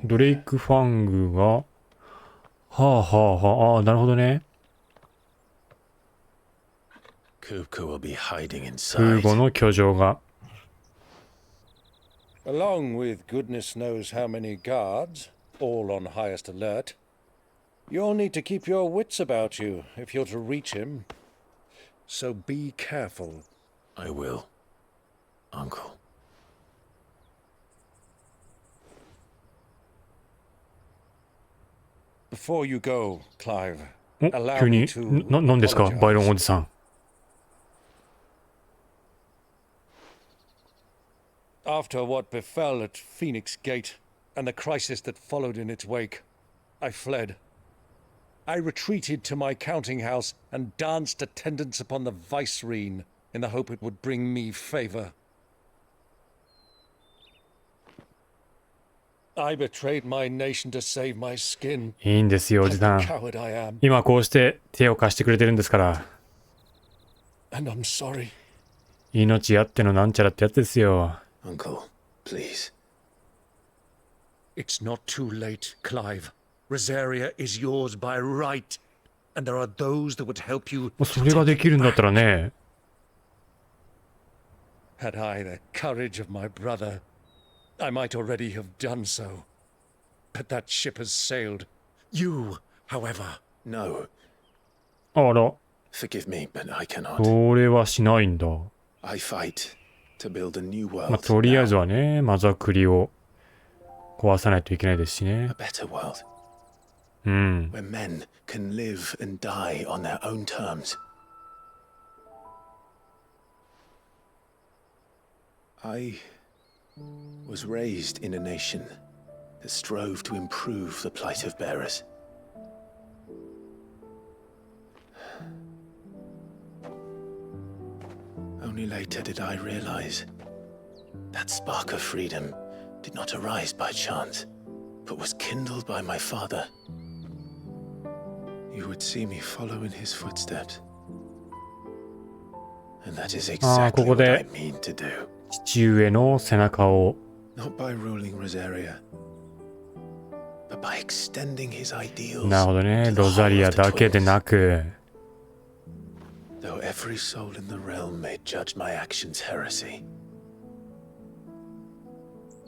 ドレイクファングが。はあはあはあ、ああ、なるほどね。空母の居城が。Along with goodness knows how many guards, all on highest alert, you'll need to keep your wits about you if you're to reach him. So be careful. I will, Uncle. Before you go, Clive, お、 allow 急 me に、to なんですか、 apologize. バイロンおじさん。After what befell at Phoenix Gate and the crisis that followed in its wake, I fled. I retreated to my counting house and danced attendance upon the vicereine in the hope it would bring me favor. I betrayed my nation to save my skin. いいんですよ、おじさん。 Coward I am. 今こうして手を貸してくれてるんですから。And I'm sorry. 命あってのなんちゃらってやつですよ。Uncle, please. It's not too late, Clive. Rosaria is yours by right, and there are those that would help you. それができるんだったらね。Had I the courage of my brother, I might already have done so. But that ship has sailed. You, however. No. あら。Forgive me, but I cannot. それはしないんだ。I fight to build a new world. まあ、とりあえずはね、マザクリを壊さないといけないですしね。A better world. うん。Where men can live and die on their own terms. I was raised in a nation that strove to improve the plight of bearers. Only later did I realize that spark of freedom did not arise by chance, but was kindled by my father. You would see me follow in his footsteps. And that is exactly what I mean to do. 父上の背中を Not by ruling Rosaria, but by extending his ideals. なるほどね。ロザリアだけでなく Though every soul in the realm may judge my actions heresy,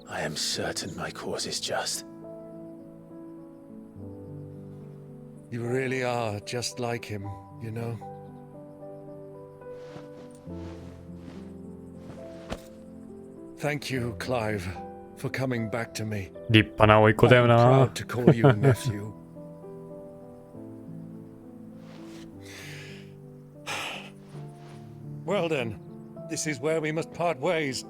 I am certain my cause is just. You really are just like him, you know. Thank you, Clive, for coming back to me. 立派な甥っ子だよな。 I'm proud to call you nephew. Well then, this is where we must part ways.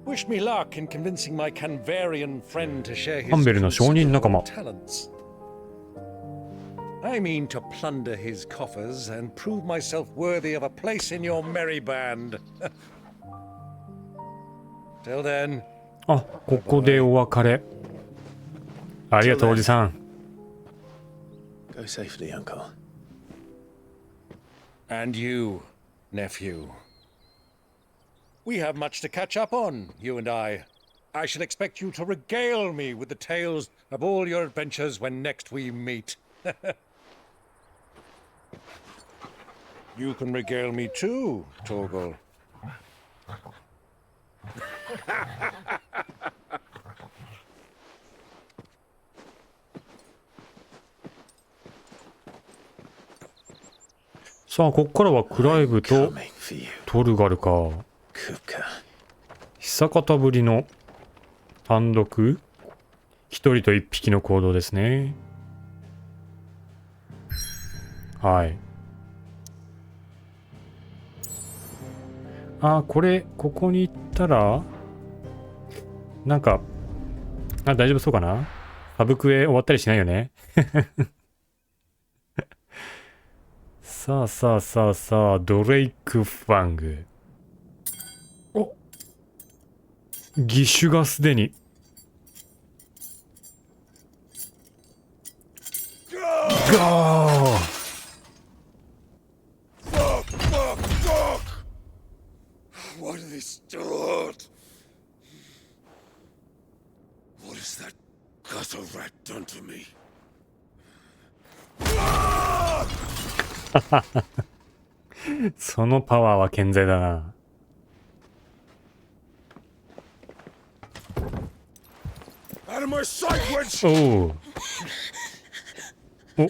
Wish me luck in convincing my Canvarian friend to share his ハンベルの証人仲間。 talents. I mean to plunder his coffers and prove myself worthy of a place in your merry band. Till then. あ、ここでお別れ。ありがとう、おじさん。 Go safely, uncle. And you, nephew. We have much to catch up on, you and I. I shall expect you to regale me with the tales of all your adventures when next we meet. You can regale me too, Torgal. さあ、ここからはクライブとトルガルか。久方ぶりの単独一人と一匹の行動ですね。はい。あ、これ、ここに行ったら、なんか、あ、大丈夫そうかな？サブクエ終わったりしないよね。さあさあさあさあ、ドレイクファング。お、義手がすでに。ガー！ What are they stored? What has that gutter rat done to me? そのパワーは健在だな。Out of my sight, wench! おう。お、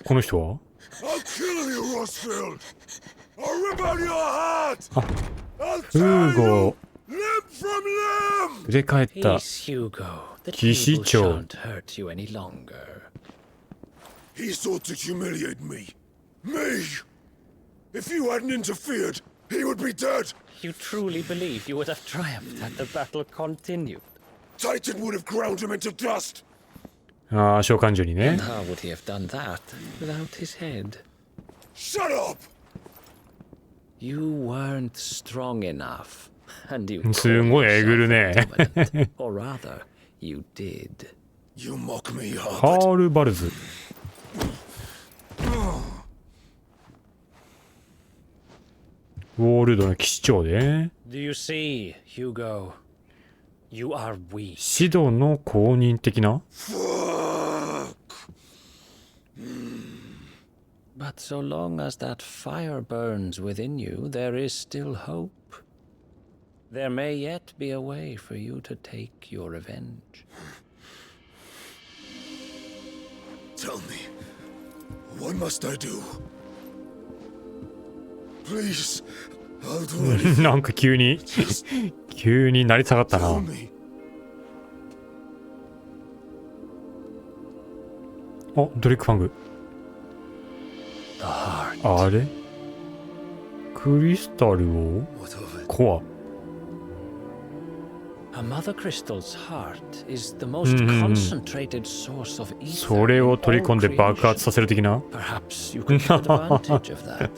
この人は？ I'll kill you, Rosfield! I'll rip out your heart! あ、フーゴ。触れ替えた。騎士長。 He sought to humiliate me. Me! If you hadn't interfered, he would be dead! You truly believe you would have triumphed had the battle continued? Titan would have ground him into dust! ああ、召喚獣にね。 And how would he have done that without his head? Shut up! You weren't strong enough, and you すごいえぐるね。 or rather, you did. You mock me, ハールバルズ。ウォールドの騎士長で。 Do you see, Hugo? You are weak. 指導の公認的な。 But so long as that fire burns within you, there is still hope. There may yet be a way for you to take your revenge. Tell me, what must I do? Please, I'll do anything. なんか急になり下がったな。 Tell me. あ、ドリックファング。あれクリスタルをコア。 A mother crystal's heart is the most concentrated source of ether. それを取り込んで爆発させる的な。 Perhaps you could take advantage of that.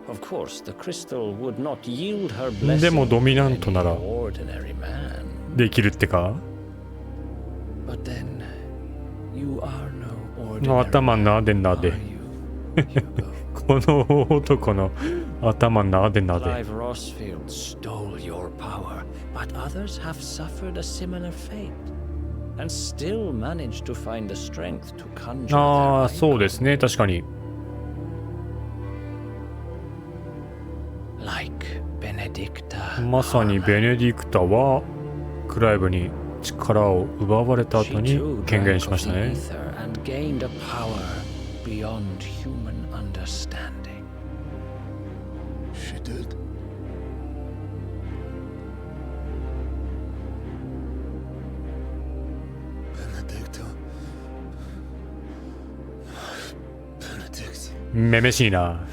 Of course, the crystal would not yield her blessing でもドミナントなら to any ordinary man. できるってか。 But then, you are no ordinary 頭なでなで。この男の頭なでなで。 Clive Rossfield stole your power, but others have suffered a similar fate, and still managed to find the strength to conjure ああ、 their そうですね、確かに。 like Benedicta. まさにベネディクタはクライブに力を奪われた後に権限しましたね。 And gained a power beyond human understanding. She did. Benedicta. Benedict. めめしいな。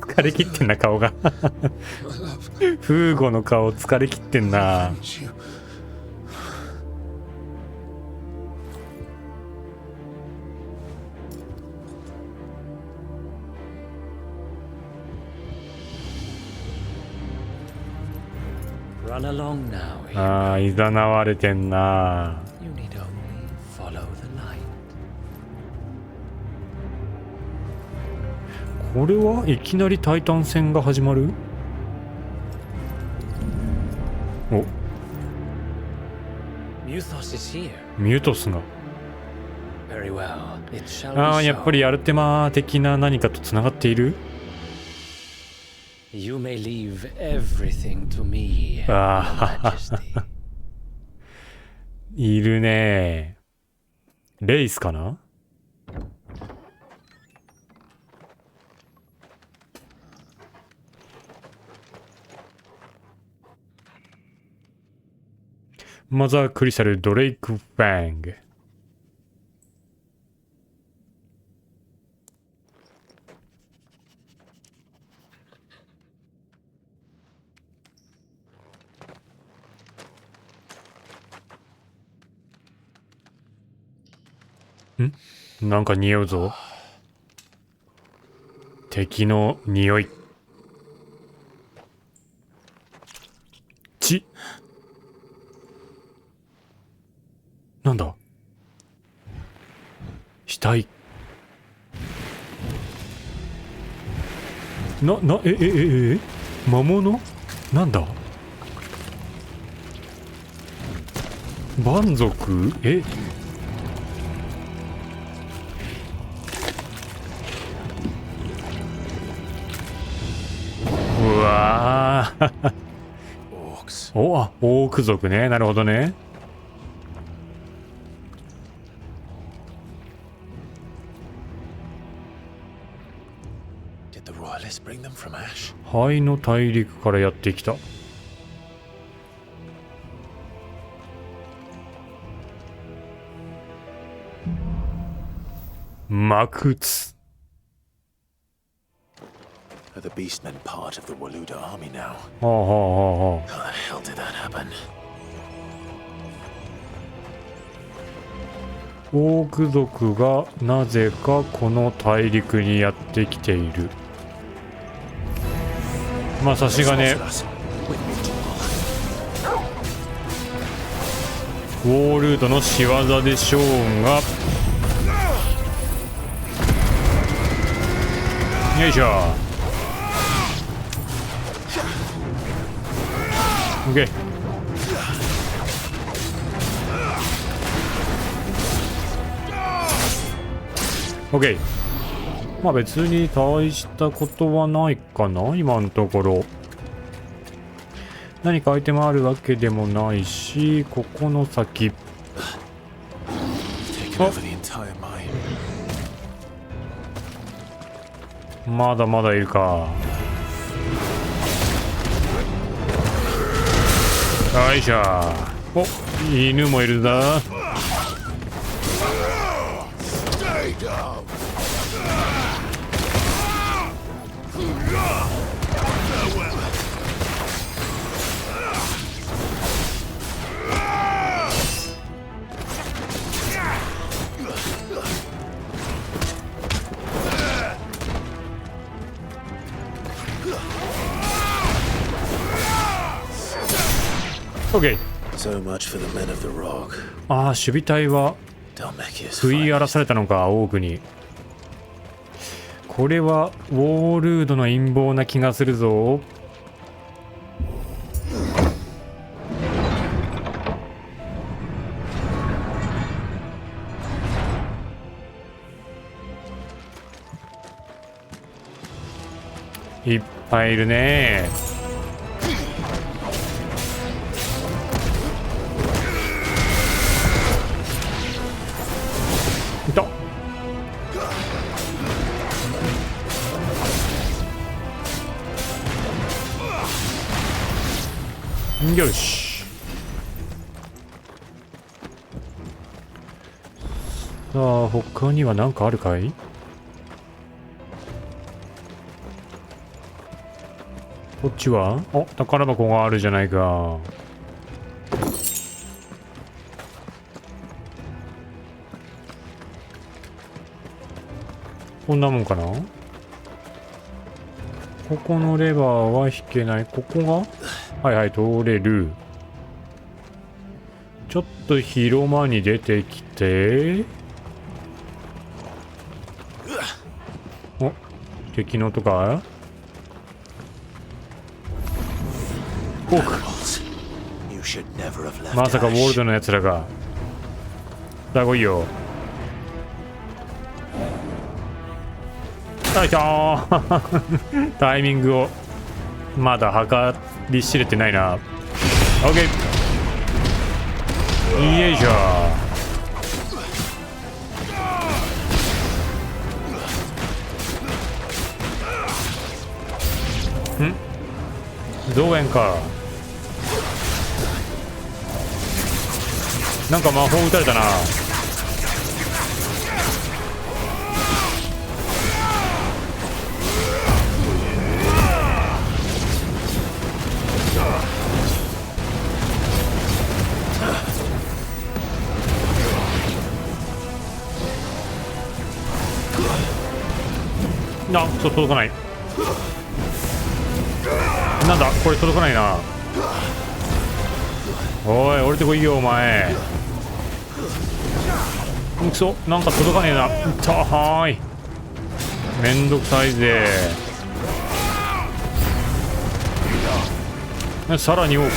疲れ切ってんな顔が。フーゴの顔疲れ切ってんな。 Run along now. ああ、いざなわれてんな。 You need only follow the light. これはいきなりタイタン戦が始まる？お、 Muthos is here. ミュートスが。 Very well. It shall be ああ、やっぱ so. りアルテマ的な何かとつながっている？ You may leave everything to me, Your ああ、 Majesty. いるね。レイスかな？マザークリスタルドレイクファング。なんか匂うぞ。敵の匂い。血。なんだ？死体。魔物？なんだ？蛮族？うわーお、あ、オーク族ね。なるほどね。灰の大陸からやってきた。魔窟。Are the beastmen part of the Waluda army now? Oh. How the hell did that happen? オーク族がなぜかこの大陸にやってきている。まあ差し金ウォールードの仕業でしょうが、よいしょ。オッケー。オッケー。まあ別に大したことはないかな今のところ。何かアイテムあるわけでもないし、ここの先。まだまだいるか。よいしょ。お、犬もいるな。OK。ああ、守備隊は食い荒らされたのか、オークに。これはウォールードの陰謀な気がするぞ。いっぱいいるね。いた。よし。さあ他には何かあるかい？こっちは？お、宝箱があるじゃないか。こんなもんかな？ここのレバーは引けない。ここが？はいはい、通れる。ちょっと広間に出てきて。お、敵の音か？おく。まさかウォールドのやつらが。さあ来いよ。よいしょータイミングをまだ計り知れてないな。オッケー。よいしょー。ん？増援か。なんか魔法打たれたな。あ、そう届かない。なんだこれ届かないな。おい降りてこいよお前。くそ、なんか届かねえな。たはーい、めんどくさいぜ。さらに多く。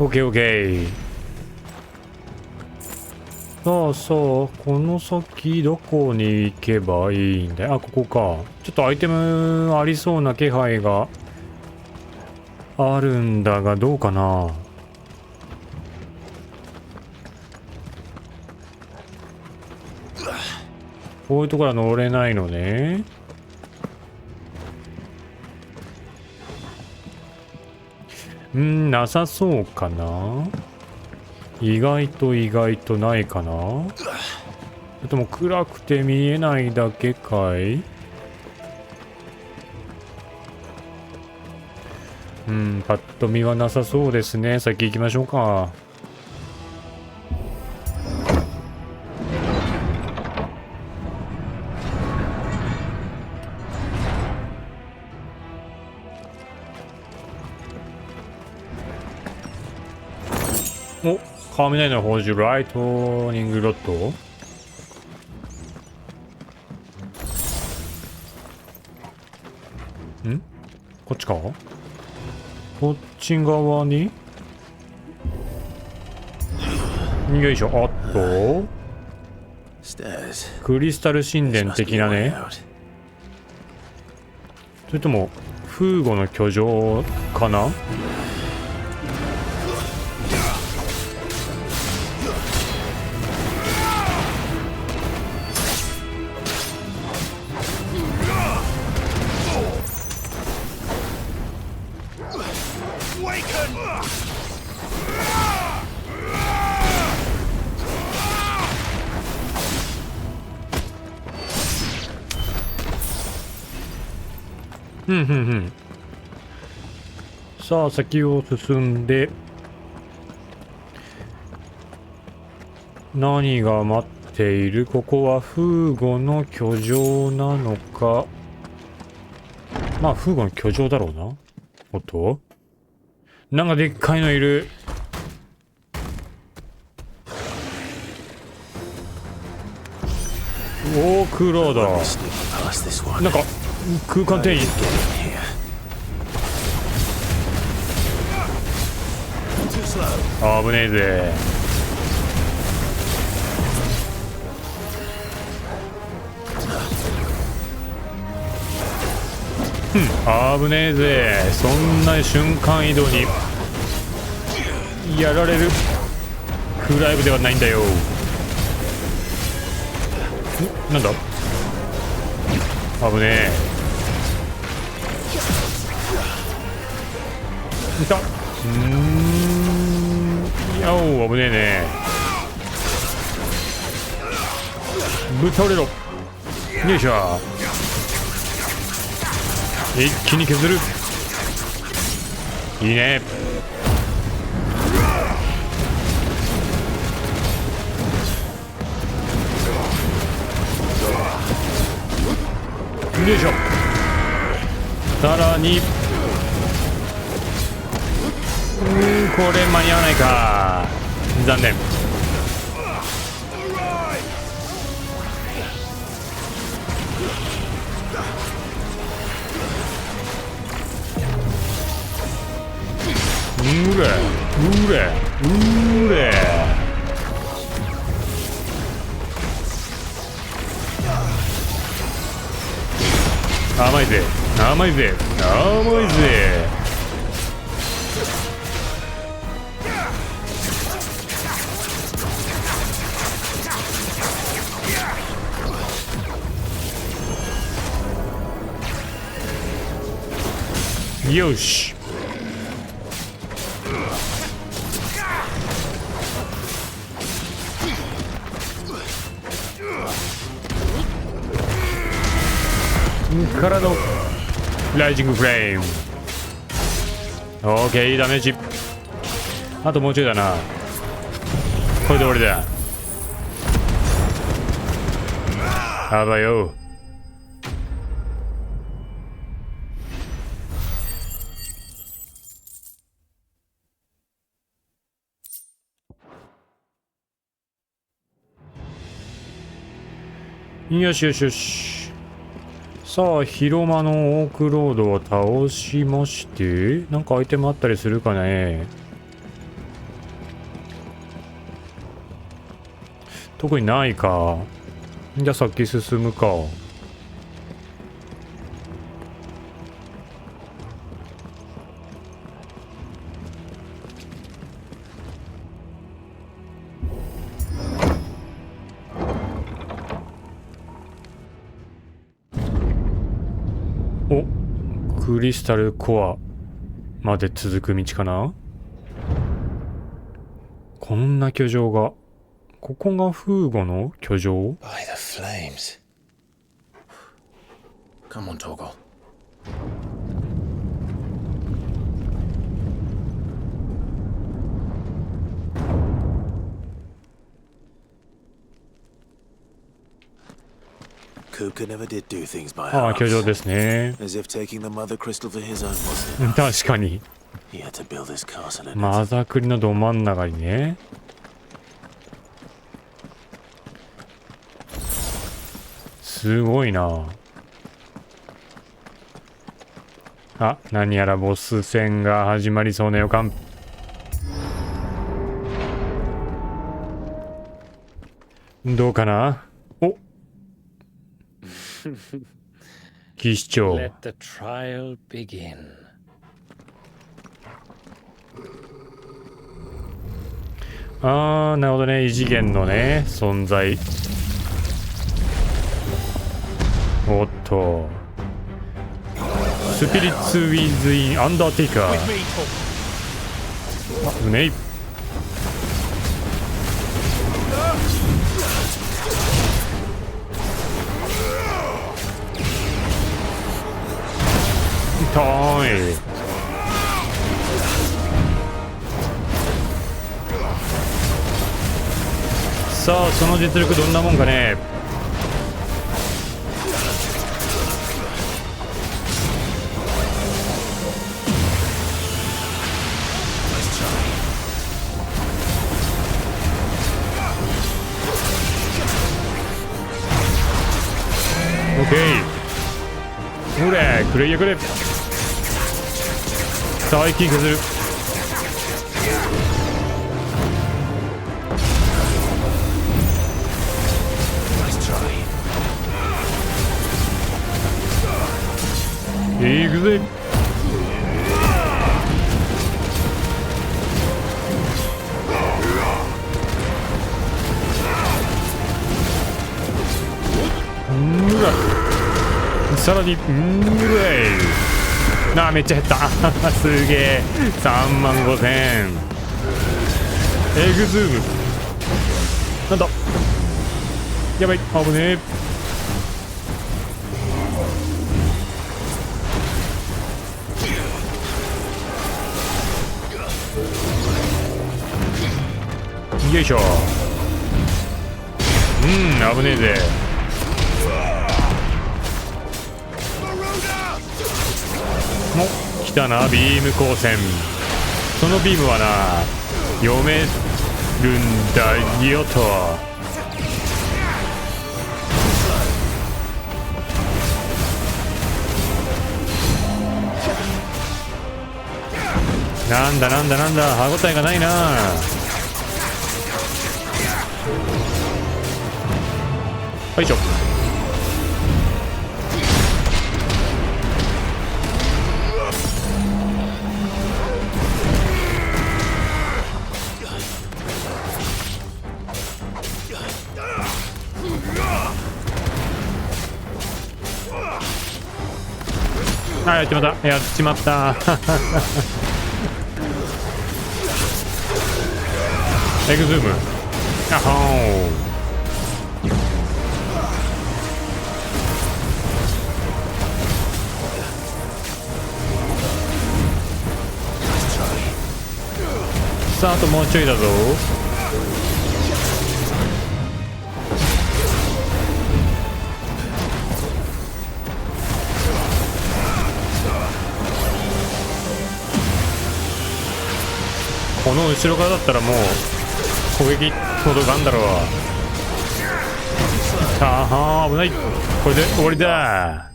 オッケーオッケー。さあさあ、この先どこに行けばいいんだよ。あ、ここか。ちょっとアイテムありそうな気配があるんだが、どうかな。こういうところは乗れないのね。なさそうかな。意外とないかな。あとも暗くて見えないだけかい。パッと見はなさそうですね。先行きましょうか。お、雷の宝珠ライトニングロッド。こっちか。こっち側によいしょ。あっとクリスタル神殿的なね。それともフーゴの居城かな。さあ先を進んで何が待っている。ここはフーゴの居城なのか。まあフーゴの居城だろうな。おっとなんかでっかいのいる。オークロードなんか空間転移。危ねえぜ。危ねえぜ。そんな瞬間移動にやられるクライブではないんだよ。なんだ危ねえ。いた。やお、危ねえね。ぶっ倒れろ。よいしょ。一気に削る。いいね。よいしょ。さらにこれ間に合わないか。残念。うれ甘いぜ甘いぜ甘いぜ。よし。からのライジングフレーム。オーケー、いいダメージ。あともうちょいだな。これで終わりだ。あばよ。よしよしよし。さあ広間のオークロードを倒しまして、なんかアイテムあったりするかね。特にないか。じゃあ先進むか。クリスタルコアまで続く道かな。こんな居城が。ここがフーゴの居城。 By the flames. Come on, Torgal. Kuka never did do things by ああ、 halves. 居城ですね。 As if taking the mother crystal for his own wasn't 確かに。 He had to build his castle in it. マザクリのど真ん中にね。すごいな。あ、何やらボス戦が始まりそうな予感。どうかな。お、騎士長。 Let the trial begin. あー、なるほどね。異次元のね、存在。おっと。スピリッツ・ウィズ・イン・アンダーテイカー。あ、うめい。痛い。さあ、その実力どんなもんかね。オッケー。ほれ、くれやくれ。さあ、一気に削る。いくぜ。さらになあ、めっちゃ減ったすげえ。35000。エグズーム。なんだ、やばい、危ねえ。よいしょ。危ねえぜ。お、来たな、ビーム光線。そのビームはな、読めるんだよと。なんだなんだなんだ、歯応えがないな。よいしょ。あ、やっちまった、やっちまったエグズーム。あはー。さあ、あともうちょいだぞ。この後ろ側だったらもう攻撃届かんだろう。ああ、危ない。これで終わりだ。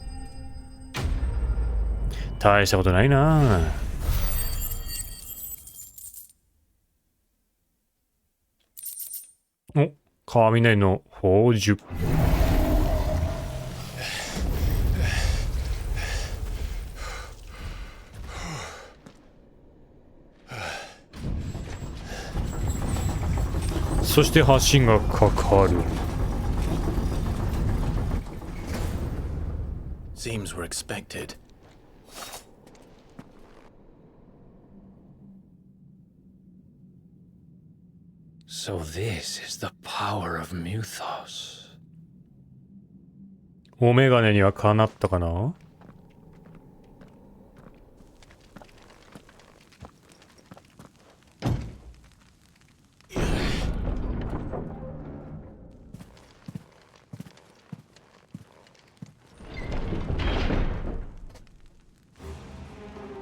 大したことないな。お、雷の宝珠。そして橋がかかる。Seems we're expected. So this is the power of Muthos. お眼鏡にはかなったかな。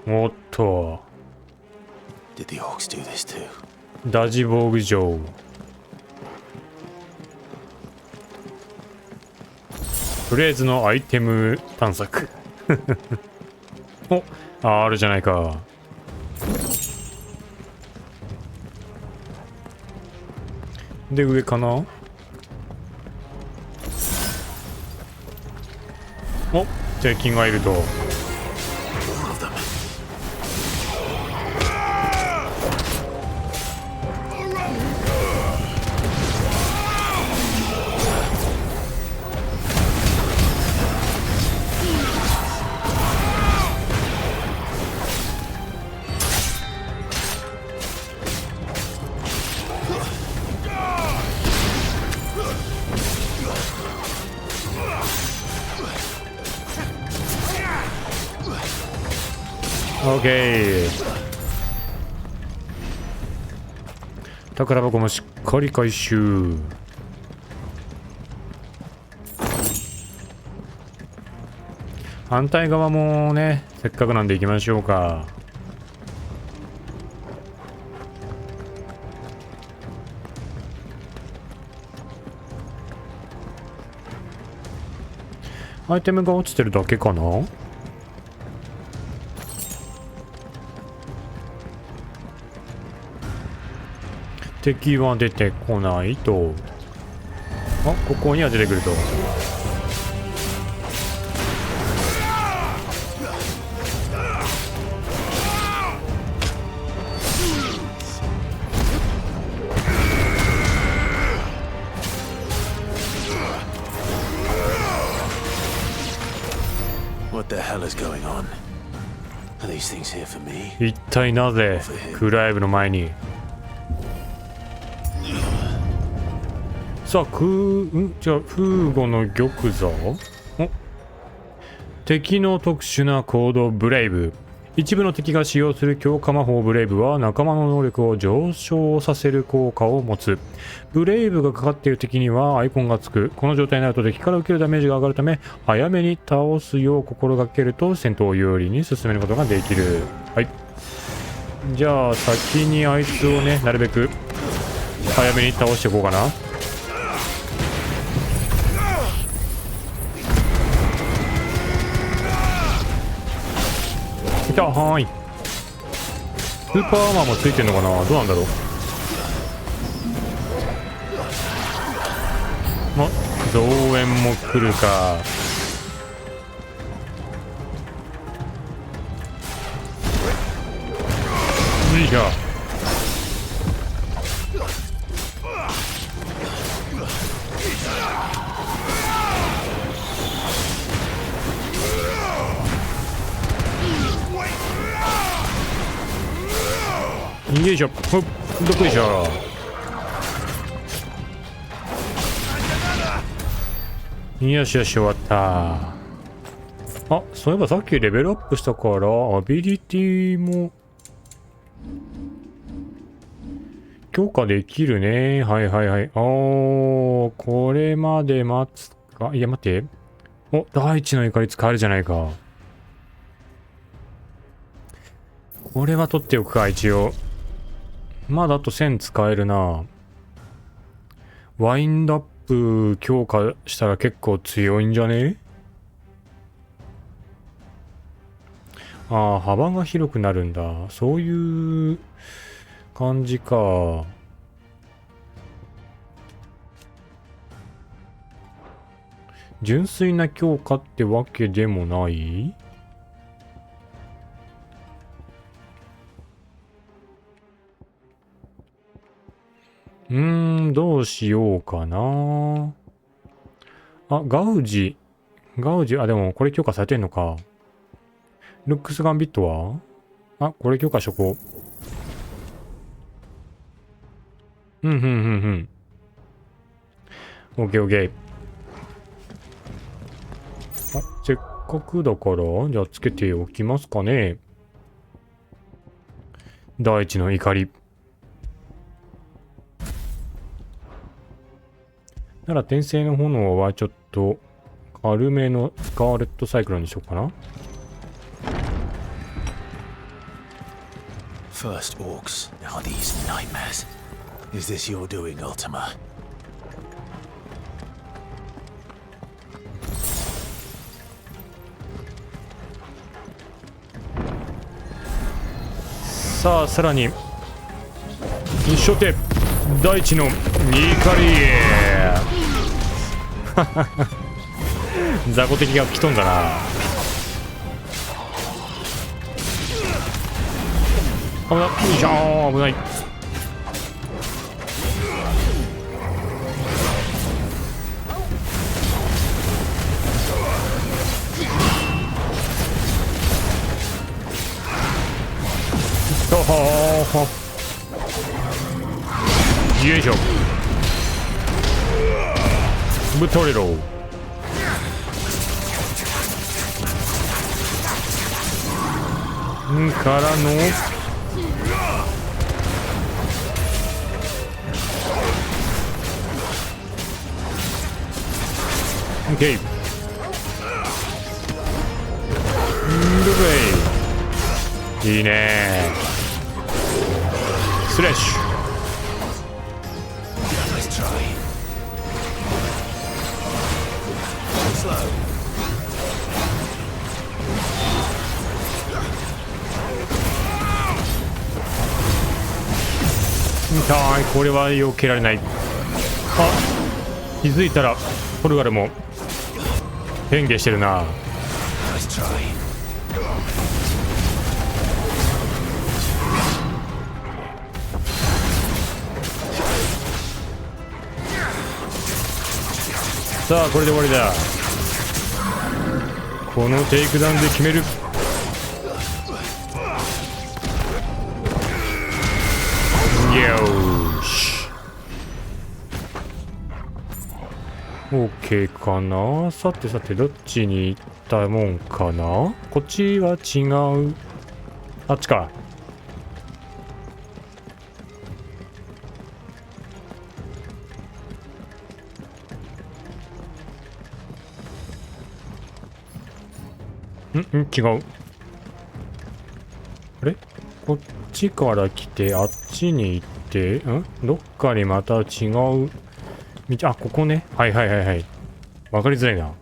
おっと。Did the orcs do this too? ダジボーグ城。とりあえずのアイテム探索。お、あるじゃないか。で、上かな。お、敵がいると。オッケー。宝箱もしっかり回収。反対側もね、せっかくなんで行きましょうか。アイテムが落ちてるだけかな。敵は出てこないと。あ、ここには出てくると。What the hell is going on? Are these things here for me? 一体なぜクライブの前に。さあ、じゃあ、フーゴの玉座。お、敵の特殊な行動ブレイブ。一部の敵が使用する強化魔法ブレイブは仲間の能力を上昇させる効果を持つ。ブレイブがかかっている敵にはアイコンがつく。この状態になると敵から受けるダメージが上がるため、早めに倒すよう心がけると戦闘を有利に進めることができる。はい。じゃあ、先にあいつをね、なるべく早めに倒していこうかな。いた、はーい。スーパーアーマーもついてんのかな。どうなんだろう。あ、増援も来るか。よいしょ。よいしょ。ほっ、どこでしょ。よしよし、終わった。あ、そういえばさっきレベルアップしたからアビリティも強化できるね。はいはいはい。これまで待つか。いや待って。お、大地の怒り使えるじゃないか。これは取っておくか、一応。まだあと1000使えるな。ワインドアップ強化したら結構強いんじゃね？ああ、幅が広くなるんだ。そういう感じか。純粋な強化ってわけでもない？どうしようかな。あ、ガウジ、あ、でもこれ強化されてんのか。ルックスガンビットは？あ、これ強化しとこうんうんうんうん。オッケーオッケー。あ、せっかくだからじゃあつけておきますかね。大地の怒り。なら転生の炎はちょっと軽めのスカーレットサイクロンにしようかな。First orcs, now these nightmares. Is this your doing, Ultima? さあさらに初手大地の怒り雑魚敵が吹き飛んだな。危ない。よいしょ、危ない。よいしょ、ぶっ倒れろ。からのオッケー。いいね。スレッシュ。痛い。これは避けられない。あ、気づいたらポルガルも変化してるな。さあこれで終わりだ。このテイクダウンで決める。よし OK かな。さてさてどっちに行ったもんかな。こっちは違う。あっちか。違う。あれこっちから来てあっちに行ってどっかにまた違う道。あ、ここね。はいはいはいはい。わかりづらいな。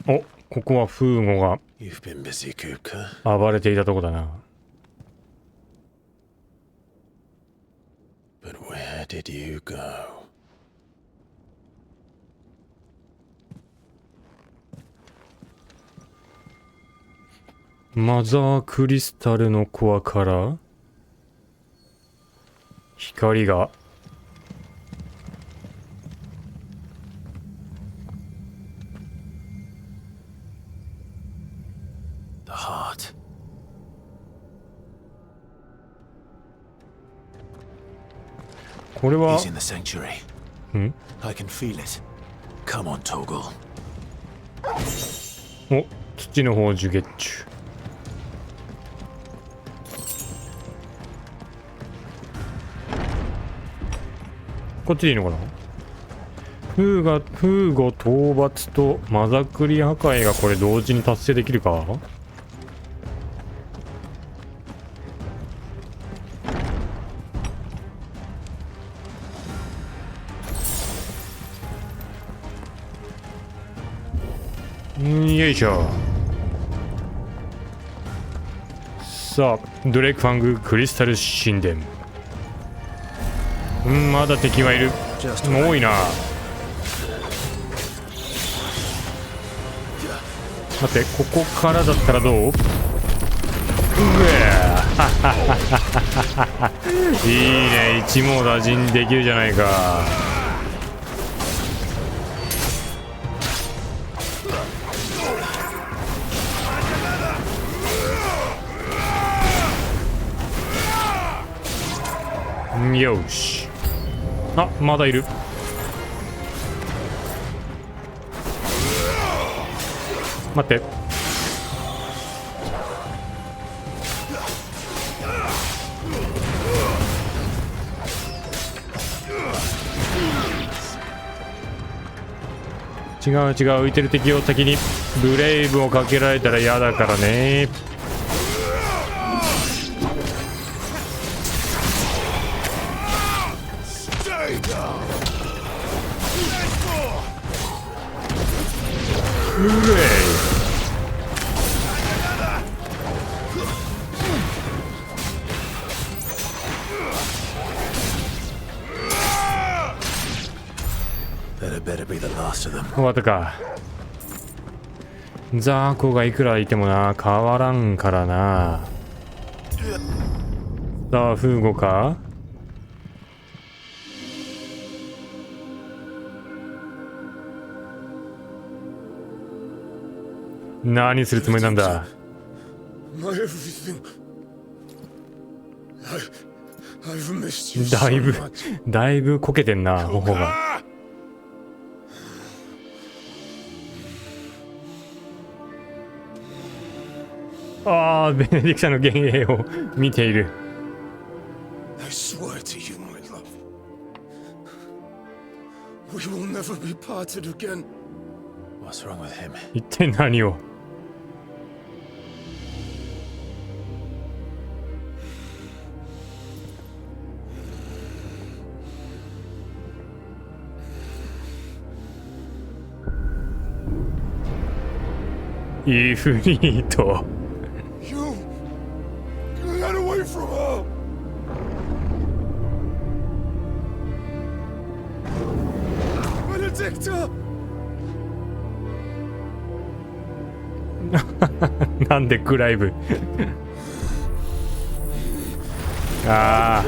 お、ここはフーゴが暴れていたとこだな。But where did you go? マザークリスタルのコアから光がこれは He's in the sanctuary. I can feel it. Come on, Toggle. お、土の宝珠ゲッチュ。こっちでいいのかな。フーゴ討伐とマザクリ破壊がこれ同時に達成できるか。よいしょ。さあドレイクファングクリスタル神殿。まだ敵はいる。多いな。待って、ここからだったらどう？いいね、一網打尽できるじゃないか。よし。あ、まだいる。待って。違う違う、浮いてる敵を先にブレイブをかけられたら嫌だからね。うれい。終わったか。ザーコがいくらいてもな変わらんからな。さあフーゴか。何するつもりなんだ。だいぶこけてんな頬が。ああ、ベネディクシャの幻影を見ている。I swear to you, my love, we will never be parted again. What's wrong with him? 一体何を。イフリート。Get away from her! Benedicta! なんでクライブああ。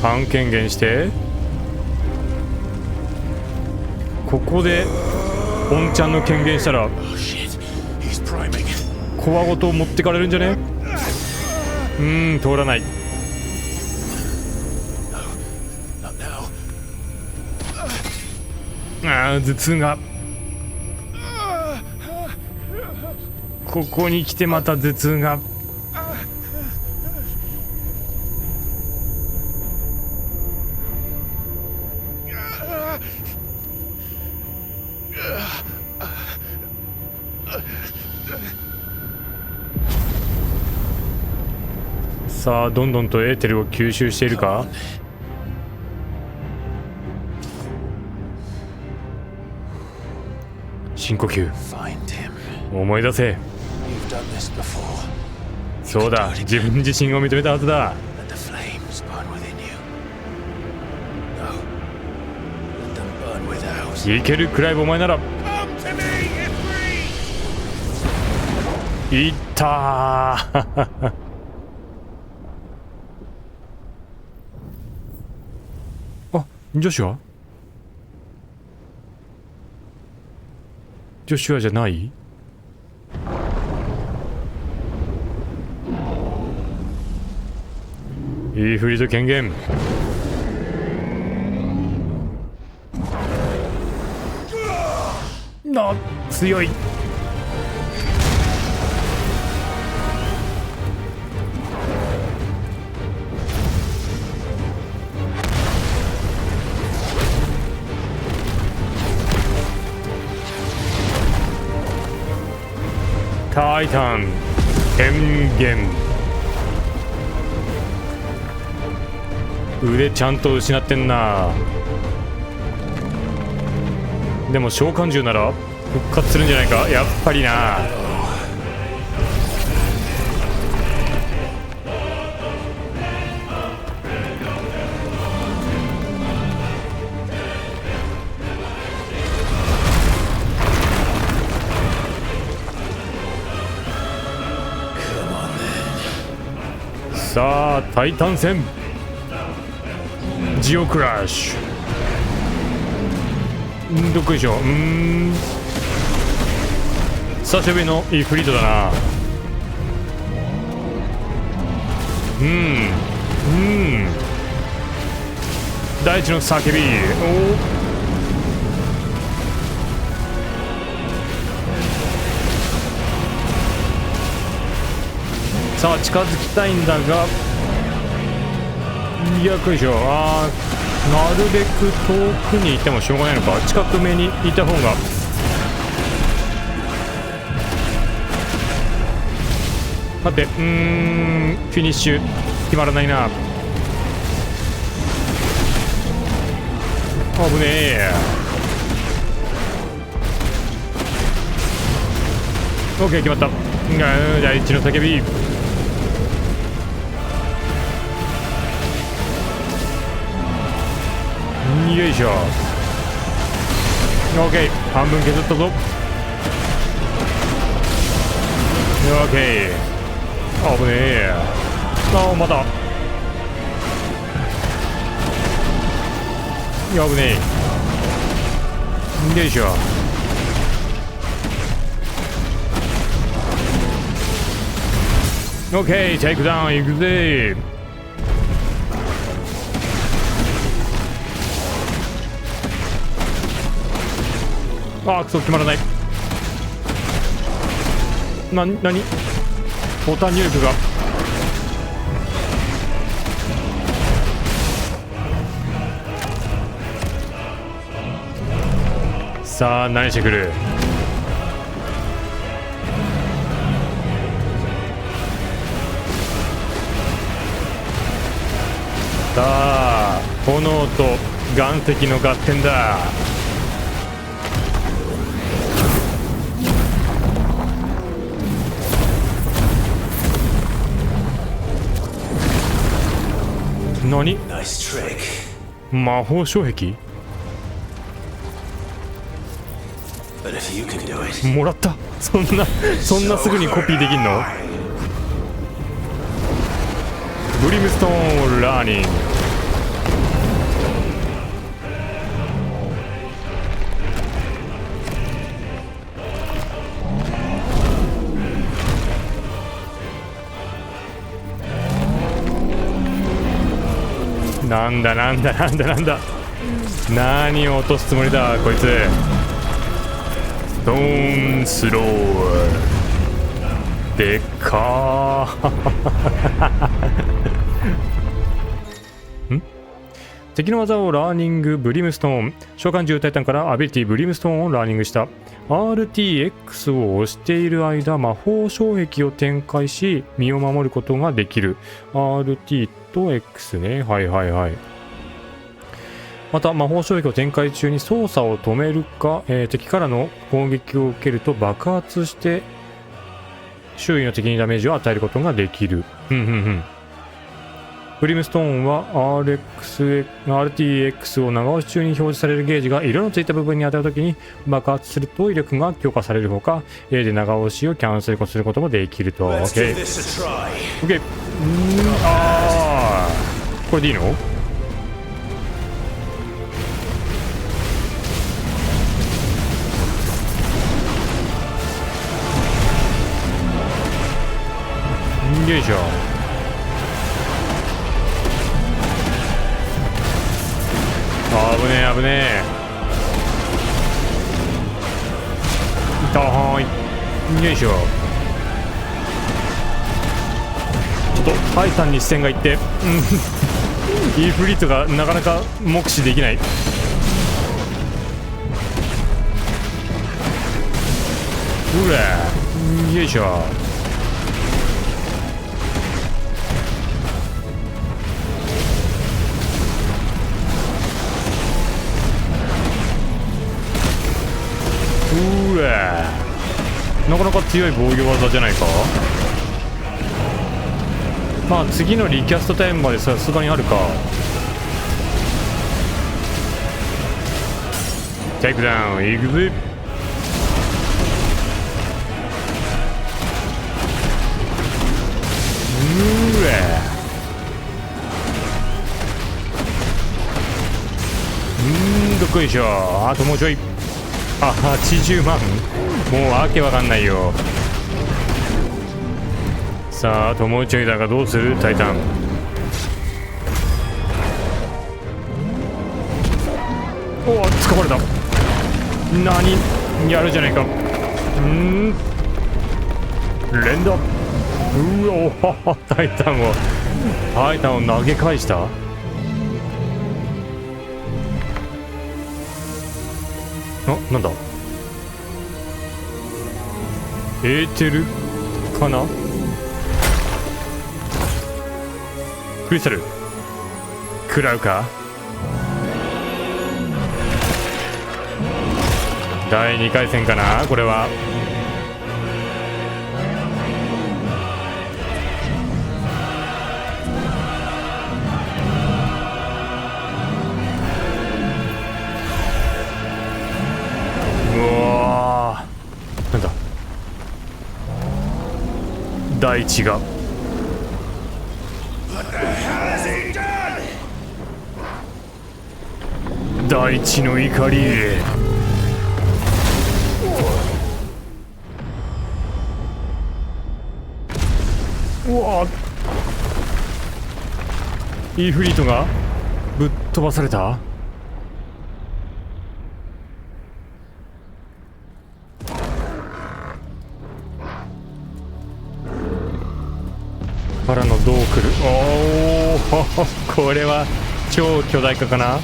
半権限してここでオンちゃんの権限したらコアごと持ってかれるんじゃね。通らない。ああ、頭痛が。ここに来てまた頭痛が。さあどんどんとエーテルを吸収しているか。深呼吸。思い出せ。そうだ、自分自身を認めたはずだ。いけるクライブ、お前なら。いったーあ、ジョシュア？ジョシュアじゃない？イーフリート権限。な、強い。タイタン権限。腕ちゃんと失ってんな。でも召喚獣なら復活するんじゃないか。やっぱりな。さあタイタン戦ジオクラッシュ。どっこいしょ。久しぶりのイーフリートだな。大地の叫び。さあ近づきたいんだが、よいしょ。なるべく遠くにいてもしょうがないのか。近く目にいた方が。待って、フィニッシュ決まらないな。危ねえ。オッケー、決まった。第一の叫び。よいしょ。オッケー、半分削ったぞ。オッケー。危ねえ。まだ。危ねえ。よいしょ。オッケー、テイクダウンいくぜ。クソ、決まらない。何ボタン入力が。さあ何してくる。さあ炎と岩石の合点だ。何？魔法障壁？もらった。そんなすぐにコピーできんの？ブリムストーンラーニング。なんだ何を落とすつもりだこいつ。ストーンスローでっかーん。敵の技をラーニングブリムストーン。召喚獣タイタンからアビリティブリムストーンをラーニングした。 RTX を押している間魔法障壁を展開し身を守ることができる。 RT と X ね。はい。また魔法障壁を展開中に操作を止めるか、敵からの攻撃を受けると爆発して周囲の敵にダメージを与えることができる。ブリムストーンは RTX を長押し中に表示されるゲージが色のついた部分に当たるときに爆発すると威力が強化されるほか、A で長押しをキャンセルすることもできると。 OK。 これでいいの？よいしょ。危ねえ。痛い。よいしょ。ちょっとタイタンに視線がいってイーフリートがなかなか目視できない。よいしょ。なかなか強い防御技じゃないか。まあ次のリキャストタイムまでさすがにあるか。テイクダウンいくぜ。どっこいしょ。あともうちょい。80万。もうわけわかんないよ。さあ友ちょいだがどうするタイタン。おお掴まれた。何やるじゃないか。連打。うおタイタンを投げ返した。あ、なんだエーテルかな。クリスタル食らうか。第2回戦かなこれは。うわー、なんだ大地が。大地の怒り。うわイーフリートがぶっ飛ばされた。からのどう来る。おおこれは超巨大化かな。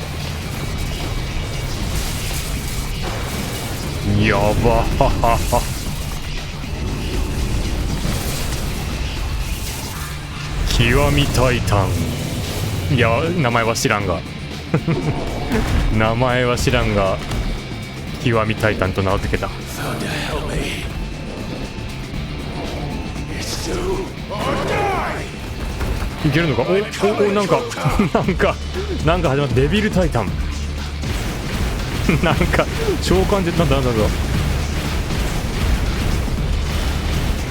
やば極みタイタン。いや名前は知らんが名前は知らんが極みタイタンと名付けた。いけるのか。おなんか始まった。デビルタイタンなんか召喚でなんだ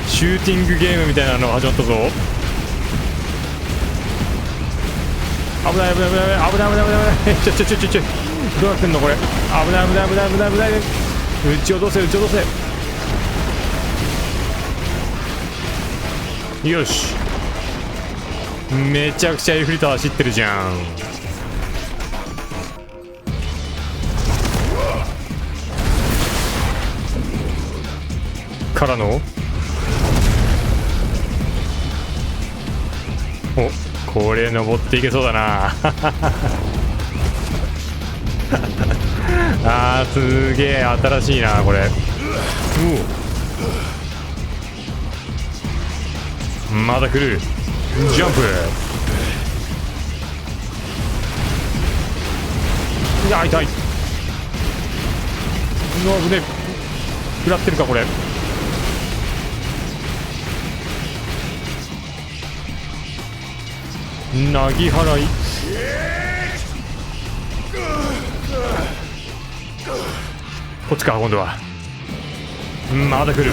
シューティングゲームみたいなのが始まったぞ。危ないちょどうなってんのこれ。危ない撃ち落とせ。よしめちゃくちゃエフリート走ってるじゃん。からのおこれ登っていけそうだなあーすげえ新しいなこれ。まだ来る。ジャンプ。いや痛い。危ねえ。食らってるかこれ。なぎ払い。こっちか今度は。まだ来る。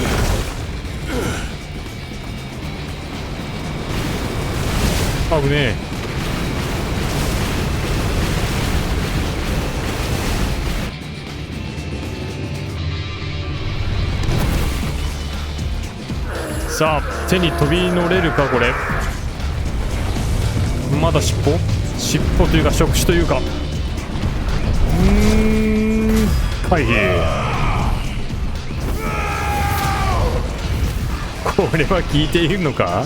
危ねえ。さあ手に飛び乗れるかこれ。まだ尻尾というか触手というか回避。これは効いているのか。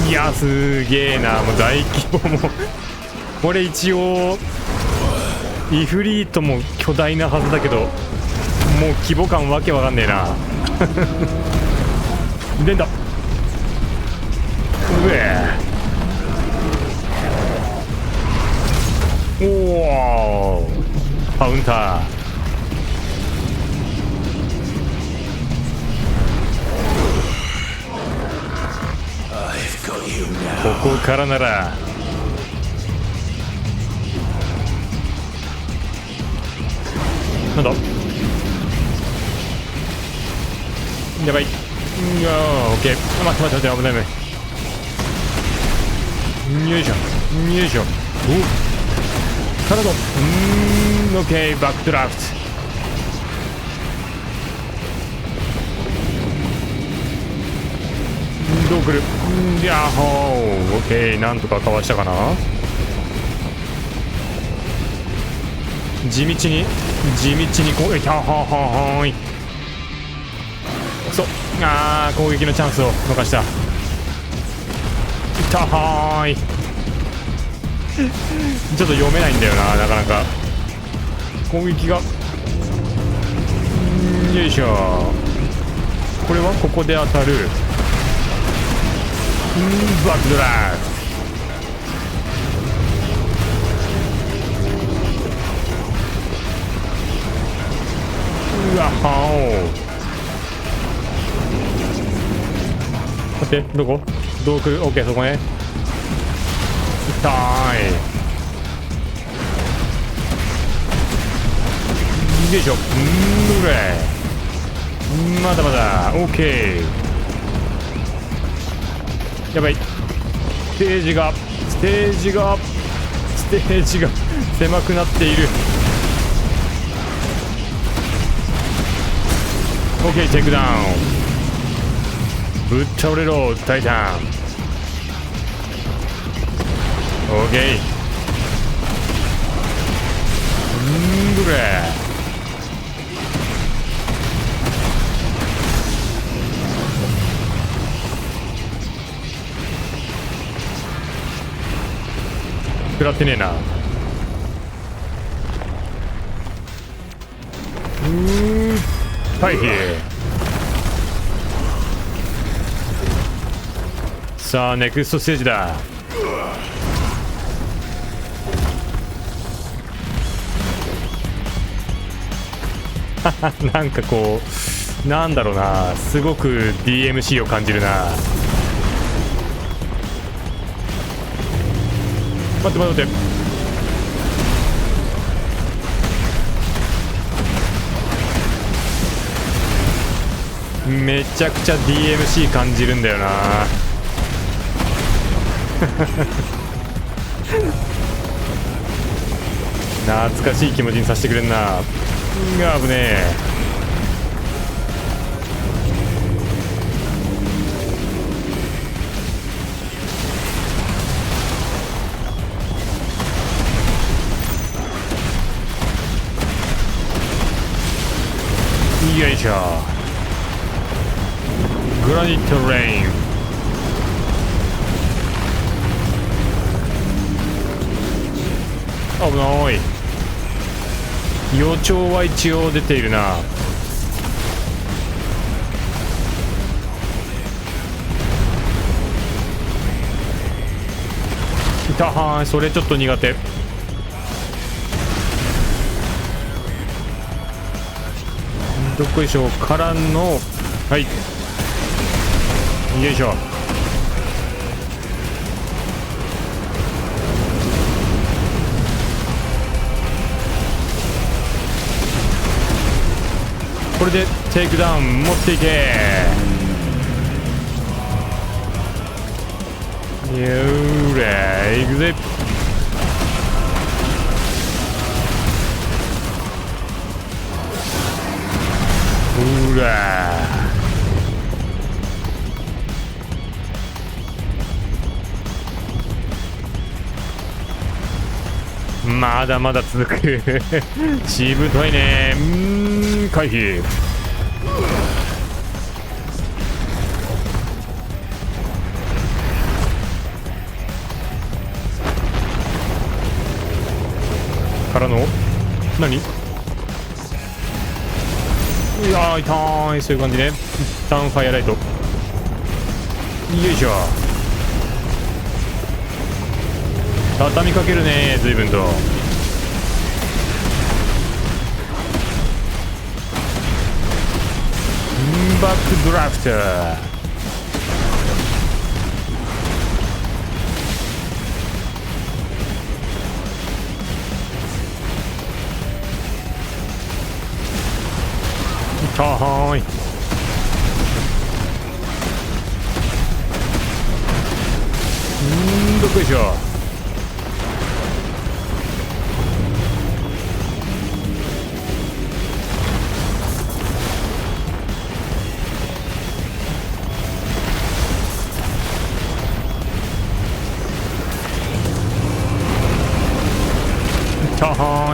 いやすげえな。もう大規模もこれ一応イフリートも巨大なはずだけどもう規模感わけわかんねえな連打。うえおおカウンター。ここからならなんだやばい。オッケー。待って危ない。よいしょお体オッケー、バックドラフト。どう来る？ヤッホー。オッケー、なんとかかわしたかな。地道にこう、ヤッホーホーホーい。そう、攻撃のチャンスを逃した。タハーイ。ちょっと読めないんだよな、なかなか攻撃が。よいしょ。これはここで当たる。バックドライブ。うわはお。待って、どこ？どう来る？オッケー、そこね。痛い。よいしょ。どれ。まだまだ。オッケー。やばい。ステージが狭くなっている。オッケー、テイクダウン。ぶっ倒れろ、タイタン。オッケー。どれ。食らってねえな。回避。さあネクストステージだ。なんかこう、なんだろうな、すごく DMC を感じるな。待って待って待って。めちゃくちゃ DMC 感じるんだよな。懐かしい気持ちにさせてくれんな。危ねえ。よいしょ。グラニットレイン。危ない。予兆は一応出ているな。いたはーい、それちょっと苦手。どっこいしょからの、はい、よいしょ。これでテイクダウン持っていけ。よーれ、いくぜ。うらー、まだまだ続く。しぶといね。回避。からの何。いやー痛い。そういう感じね。一旦ファイアライト。よいしょ。畳みかけるね、随分と。バックドラフト。はーい。どこでしょう。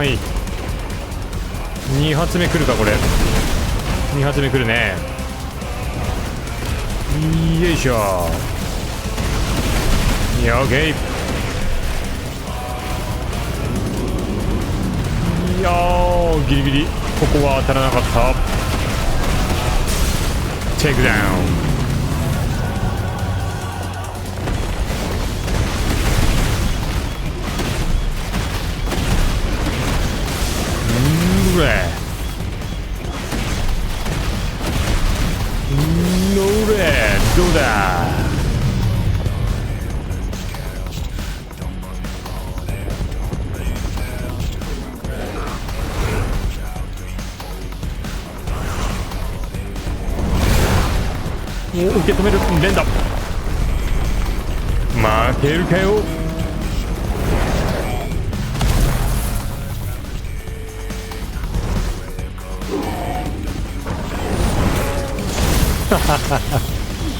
はい。2発目来るかこれ。2発目来るね。よいしょ。いや、オッケー。いやー、ギリギリここは当たらなかった。テイクダウン。ノーレどうだ。受け止める連打。負けるかよ。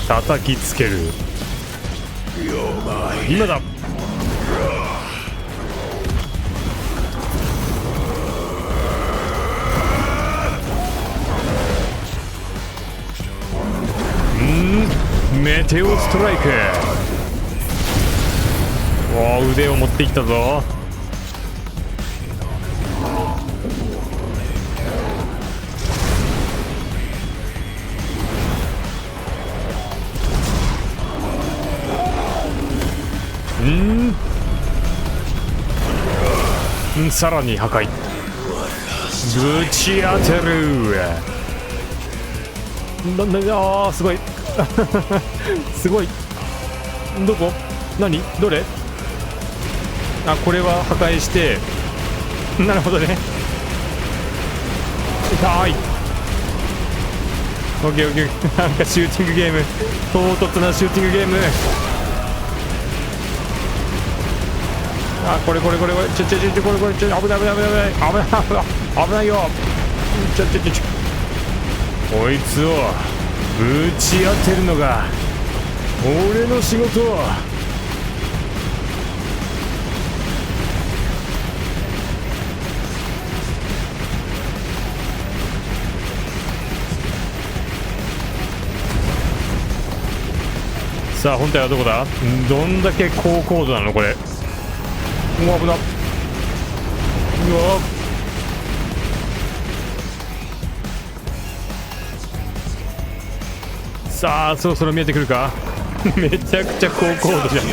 叩きつける。今だ。メテオストライク。おお、腕を持っていったぞ。さらに破壊。ぶち当てる。あー、すごいすごい。どこ？何？どれ？あ、これは破壊してなるほどね。痛い。オッケーオッケー。なんかシューティングゲーム、唐突なシューティングゲーム。あ、これこれこれこれ、これ危ない危ない危ない危ない危ないよ。こいつをぶち当てるのが俺の仕事。さあ本体はどこだ。どんだけ高高度なのこれ。うわ、危な。うわ、さあそろそろ見えてくるかめちゃくちゃ高高度じゃん。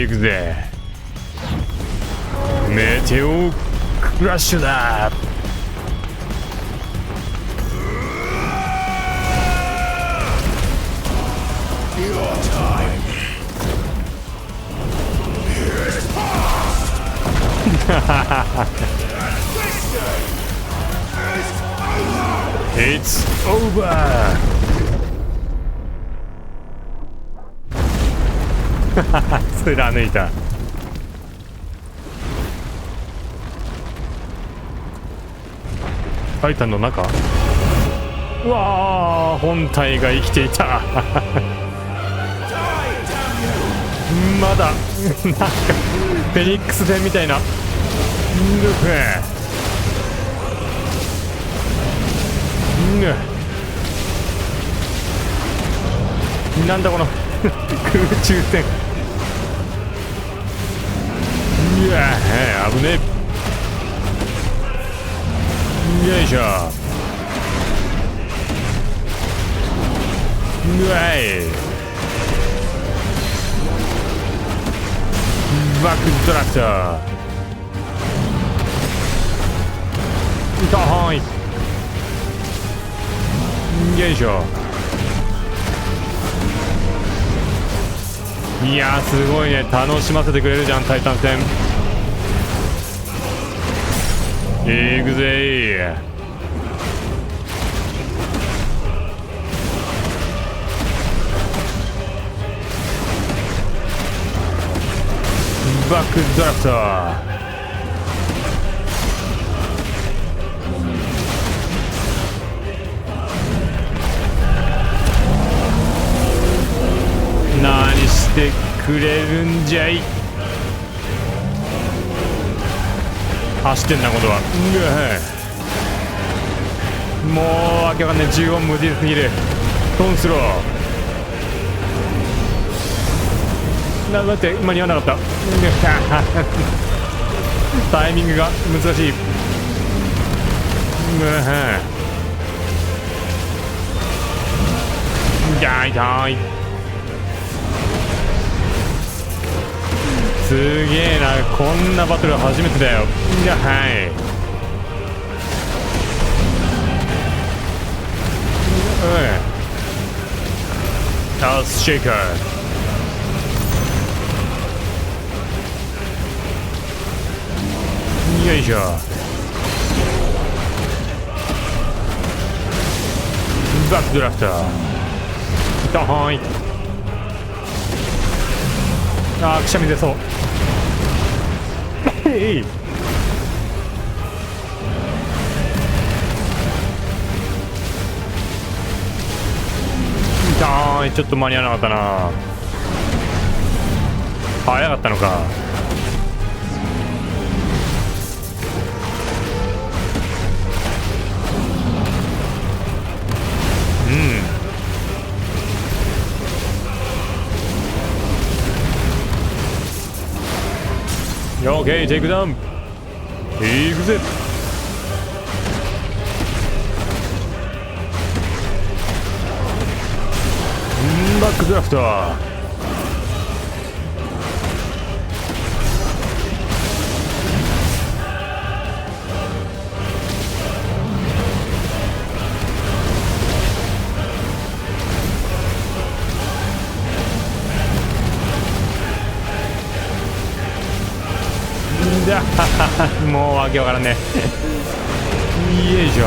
いくぜ。メテオクラッシュだ。It's over. 貫いた。タイタンの中。うわー、本体が生きていたまだなんかフェニックス戦みたいな。なんだこの空中戦。いやー、危ねえ。よいしょ。うわい。バックドラフト。痛い。よいしょ。いやー、すごいね。楽しませてくれるじゃん、タイタン戦。いくぜー。バックドラフト。何してくれるんじゃい。走ってんな今度は。もうわけわかんない。14無理すぎる。トンスロー待って、間に合わなかった。タイミングが難しい。痛い。すげえな、こんなバトル初めてだよ。アースシェイカー。よいしょ。バックドラフター。ドーン。あー、くしゃみ出そう。ちょっと間に合わなかったな。早かったのか。オーケー、テイクダウン。いくぜ。バックドラフト。もうわけわからんね。よいしょ。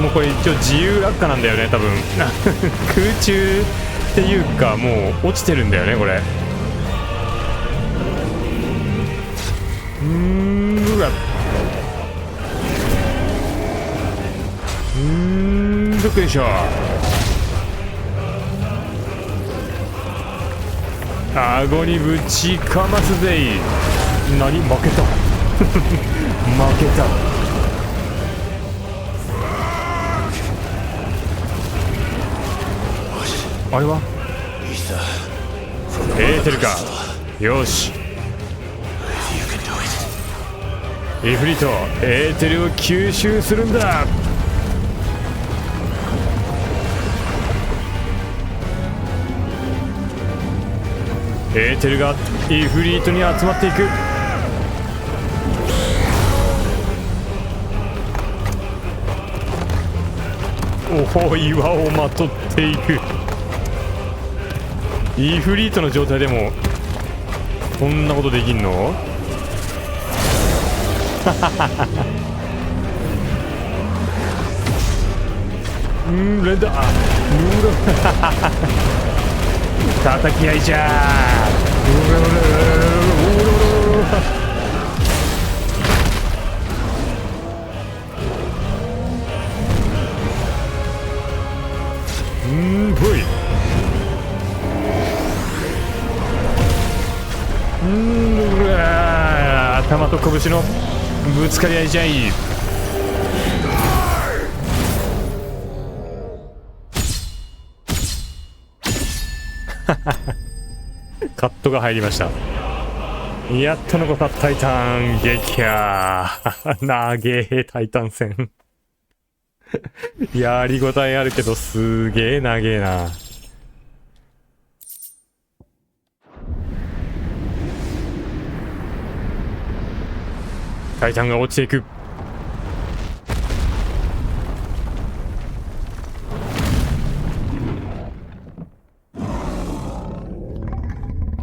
もうこれ一応自由落下なんだよね多分。空中っていうかもう落ちてるんだよねこれ。どっこいしょ。顎にぶちかますぜい。何、負けた。負けた。あれはエーテルか。よし、イフリート、エーテルを吸収するんだ。エーテルがイフリートに集まっていく。おお、岩をまとっていく。イフリートの状態でもこんなことできんの？レンダー。叩き合いじゃー。ぽい。頭と拳のぶつかり合いじゃい。カットが入りました。やっと残ったタイタン撃破。なげえタイタン戦。やりごたえあるけどすげえなげえな。タイタンが落ちていく。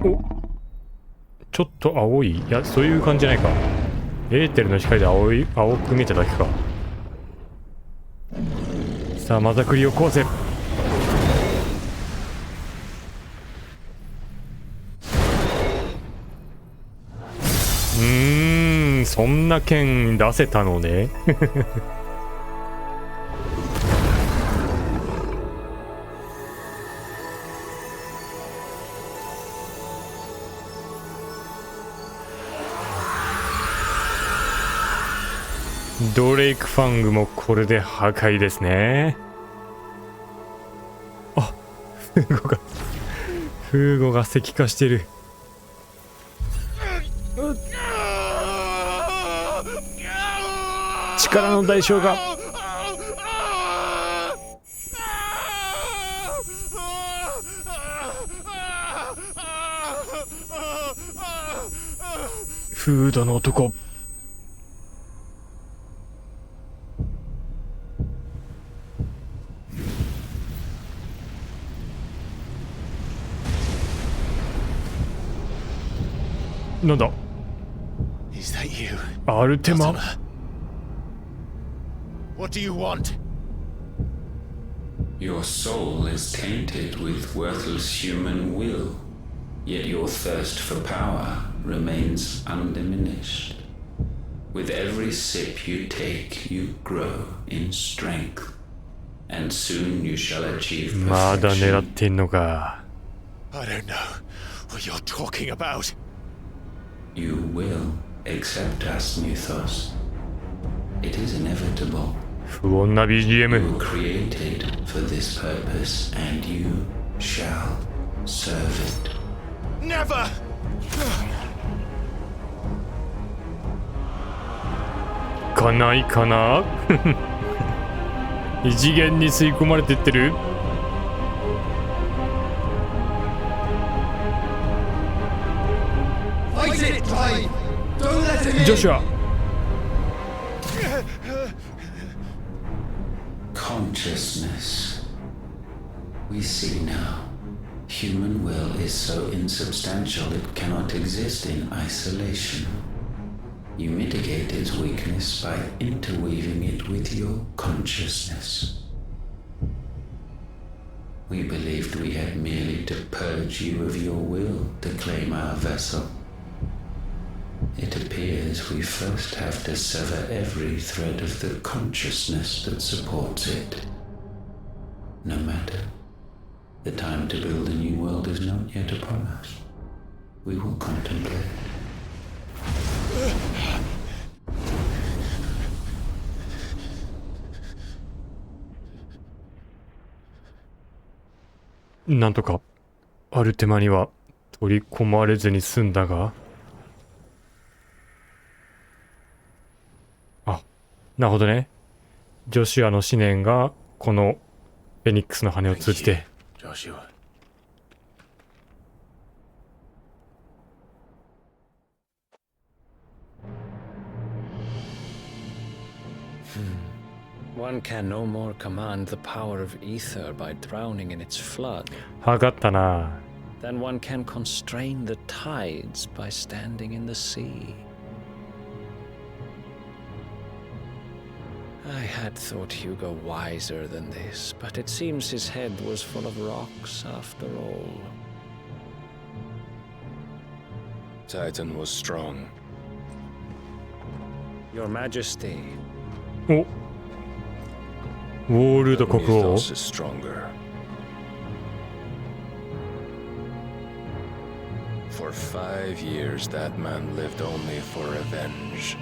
お、ちょっと青い。いや、そういう感じじゃないか。エーテルの光で青く見えただけか。さあ、まざくりをこうぜ。そんな剣出せたのね。ドレイクファングもこれで破壊ですね。あ、フーゴが石化してる。力の代償が。フードの男。なんだ？ Is that you? アルテマ。 What do you want? Your soul is tainted with worthless human will, yet your thirst for power remains undiminished. With every sip you take, you grow in strength, and soon you shall achieve perfection. まだ狙ってんのか。 I don't know what you're talking about. You will accept us, Mythos. It is inevitable. 不穏な BGM。 You were created for this purpose, and you shall serve it. Never! かないかな。異次元に吸い込まれてってる。ジョシュア。 Consciousness. We see now. Human will is so insubstantial it cannot exist in isolation. You mitigate its weakness by interweaving it with your consciousness. We believed we had merely to purge you of your will to claim our vessel. It appears we first have to sever every thread of the consciousness that supports it. No matter. The time to build a new world is not yet upon us. We will contemplate. なんとかアルテマには取り込まれずに済んだが。あ、なるほどね。ジョシュアの思念がこのフェニックスの羽を通じて。One can no more command the power of ether by drowning in its flood. 測ったな。 Then one can constrain the tides by standing in the sea. I had thought Hugo wiser than this, but it seems his head was full of rocks after all. Titan was strong. Your Majesty. お。ウォールド国王。 Mythos is stronger. For 5 years, that man lived only for revenge,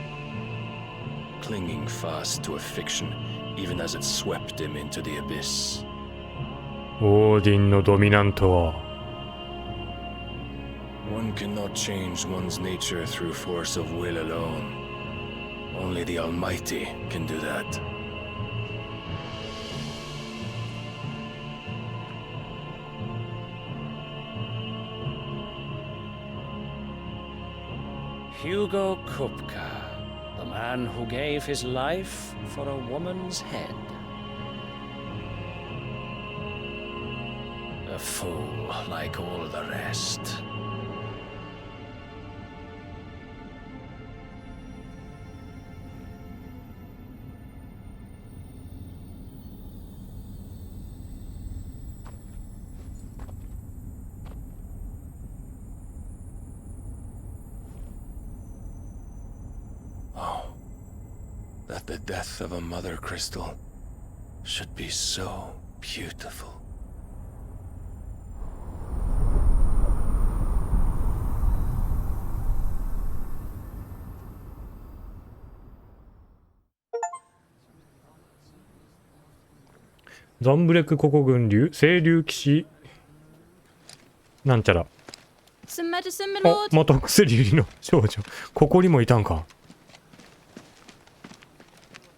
clinging fast to a fiction, even as it swept him into the abyss. オーディンのドミナントは。 One cannot change one's nature through force of will alone. Only the Almighty can do that. Hugo Kupka, the man who gave his life for a woman's head. A fool like all the rest. That the death of a mother crystal should be so beautiful. ザンブレクココ軍流清流騎士なんちゃら。 Some medicine, my お、 lord. 元薬売りの少女。ここにもいたんか。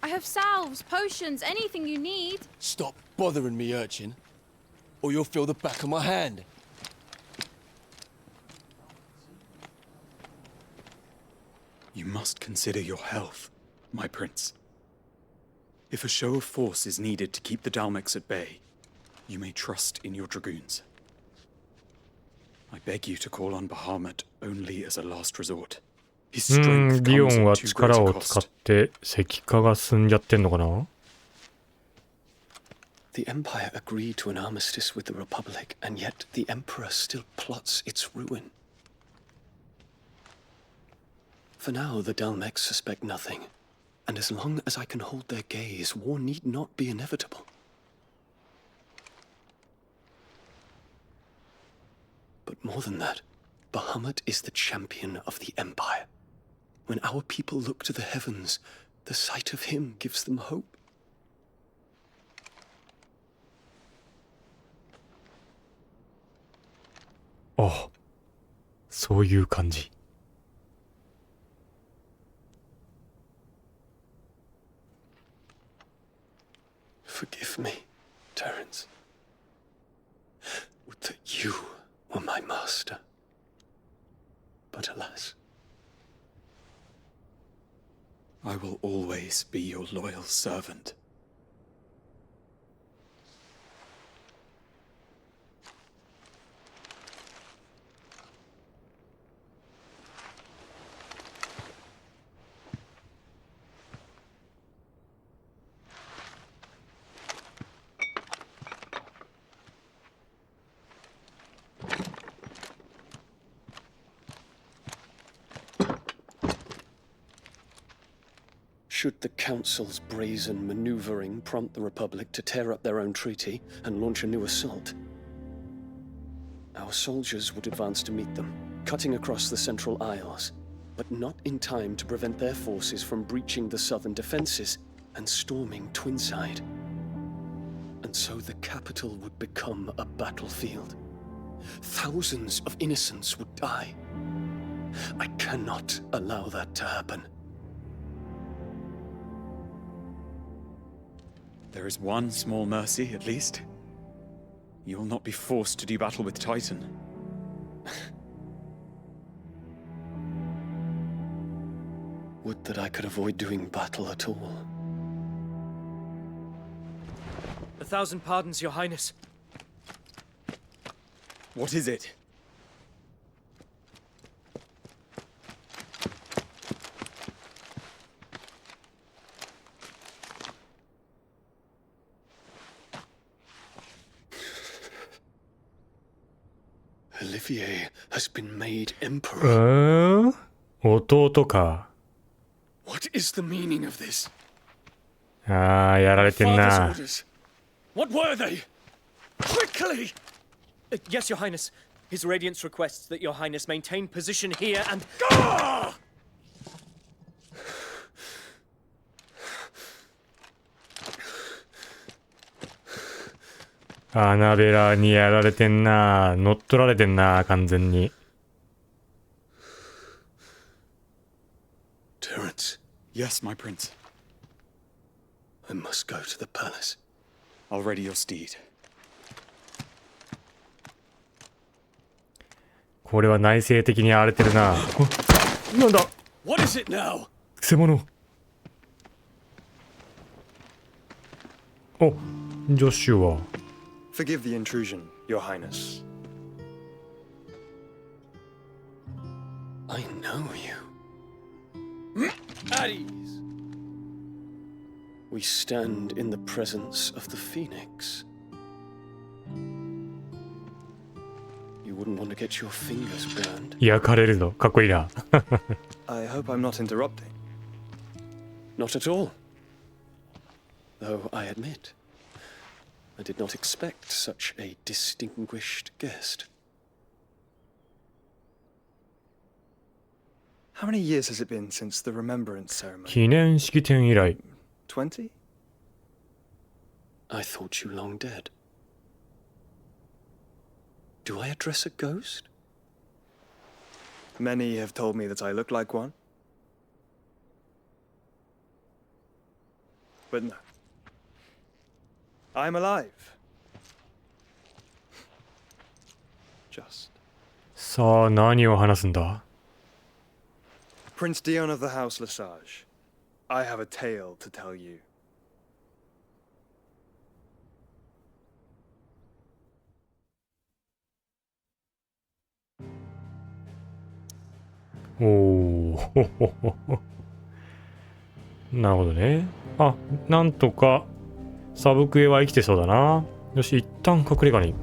I have salves, potions, anything you need. Stop bothering me, urchin, or you'll feel the back of my hand. You must consider your health, my prince. If a show of force is needed to keep the Dalmex at bay, you may trust in your dragoons. I beg you to call on Bahamut only as a last resort. His strength リオ comes ンは at too 力 great a を使っ cost. て石化が進んじゃってんのかな。 The Empire agreed to an armistice with the Republic, and yet the Emperor still plots its ruin. For now, the Dalmex suspect nothing, and as long as I can hold their gaze, war need not be inevitable. But more than that, Bahamut is the champion of the Empire. When our people look to the heavens, the sight of him gives them hope. Oh, そういう感じ。 Forgive me, Terence. Would that you were my master. But alas. I will always be your loyal servant. Should the Council's brazen maneuvering prompt the Republic to tear up their own treaty and launch a new assault, our soldiers would advance to meet them, cutting across the Central Isles, but not in time to prevent their forces from breaching the southern defenses and storming Twinside. And so the capital would become a battlefield. Thousands of innocents would die. I cannot allow that to happen. There is one small mercy, at least. You will not be forced to do battle with Titan. Would that I could avoid doing battle at all. 1,000 pardons, Your Highness. What is it? Olivier has been made emperor. 弟か。 What is the meaning of this? ああ、やられてん Father's な。 orders. What were they? Quickly! Yes, Your Highness. His Radiance requests that Your Highness maintain position here and... Gah! アナベラにやられてんな。乗っ取られてんな、完全に。 Terence. Yes, my prince. I must go to the palace. I'll ready your steed. これは内政的に荒れてるな。なんだ What is it now? くせ者。お、ジョシュは。 Forgive the intrusion, Your Highness. I know you. At ease. We stand in the presence of the Phoenix. You wouldn't want to get your fingers burned. 焼かれるぞ。かっこいいな。 I hope I'm not interrupting. Not at all. Though I admit, I did not expect such a distinguished guest. How many years has it been since the Remembrance Ceremony? 記念式典以来。 20? I thought you long dead. Do I address a ghost? Many have told me that I look like one. But no. I'm alive. Just. さあ、何を話すんだ？ Prince Dion of the House Lesage. I have a tale to tell you. おお、なるほどね。あ、なんとかサブクエは生きてそうだな。よし、一旦隠れ家に。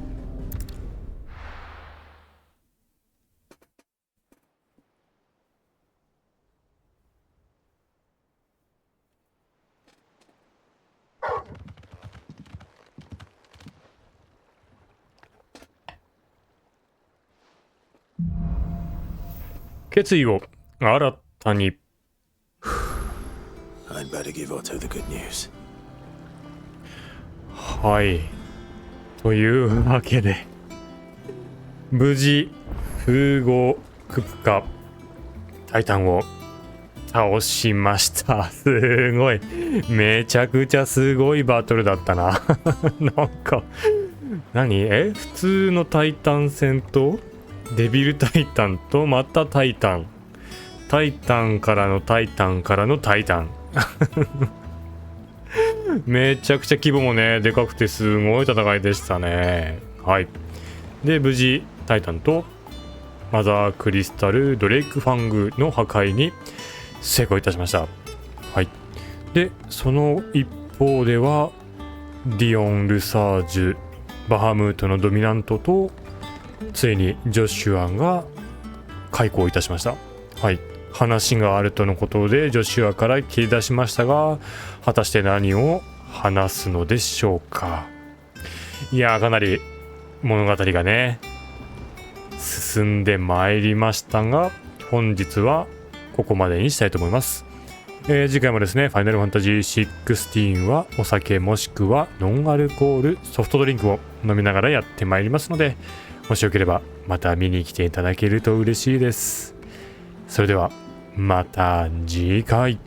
決意を新たに。I'd better give Otto the good news. はい。というわけで、無事、風合クプカ、タイタンを倒しました。すごい。めちゃくちゃすごいバトルだったな。なんか、普通のタイタン戦と、デビルタイタンとまたタイタン。タイタンからのタイタンからのタイタン。めちゃくちゃ規模もね、でかくてすごい戦いでしたね。はい。で、無事、タイタンとマザークリスタルドレイクファングの破壊に成功いたしました。はい。で、その一方では、ディオン・ルサージュ、バハムートのドミナントと、ついにジョシュアが開口いたしました。はい。話があるとのことでジョシュアから切り出しましたが、果たして何を話すのでしょうか。いやー、かなり物語がね進んでまいりましたが、本日はここまでにしたいと思います。次回もですね、ファイナルファンタジー16はお酒もしくはノンアルコールソフトドリンクを飲みながらやってまいりますので、もしよければまた見に来ていただけると嬉しいです。それではまた次回。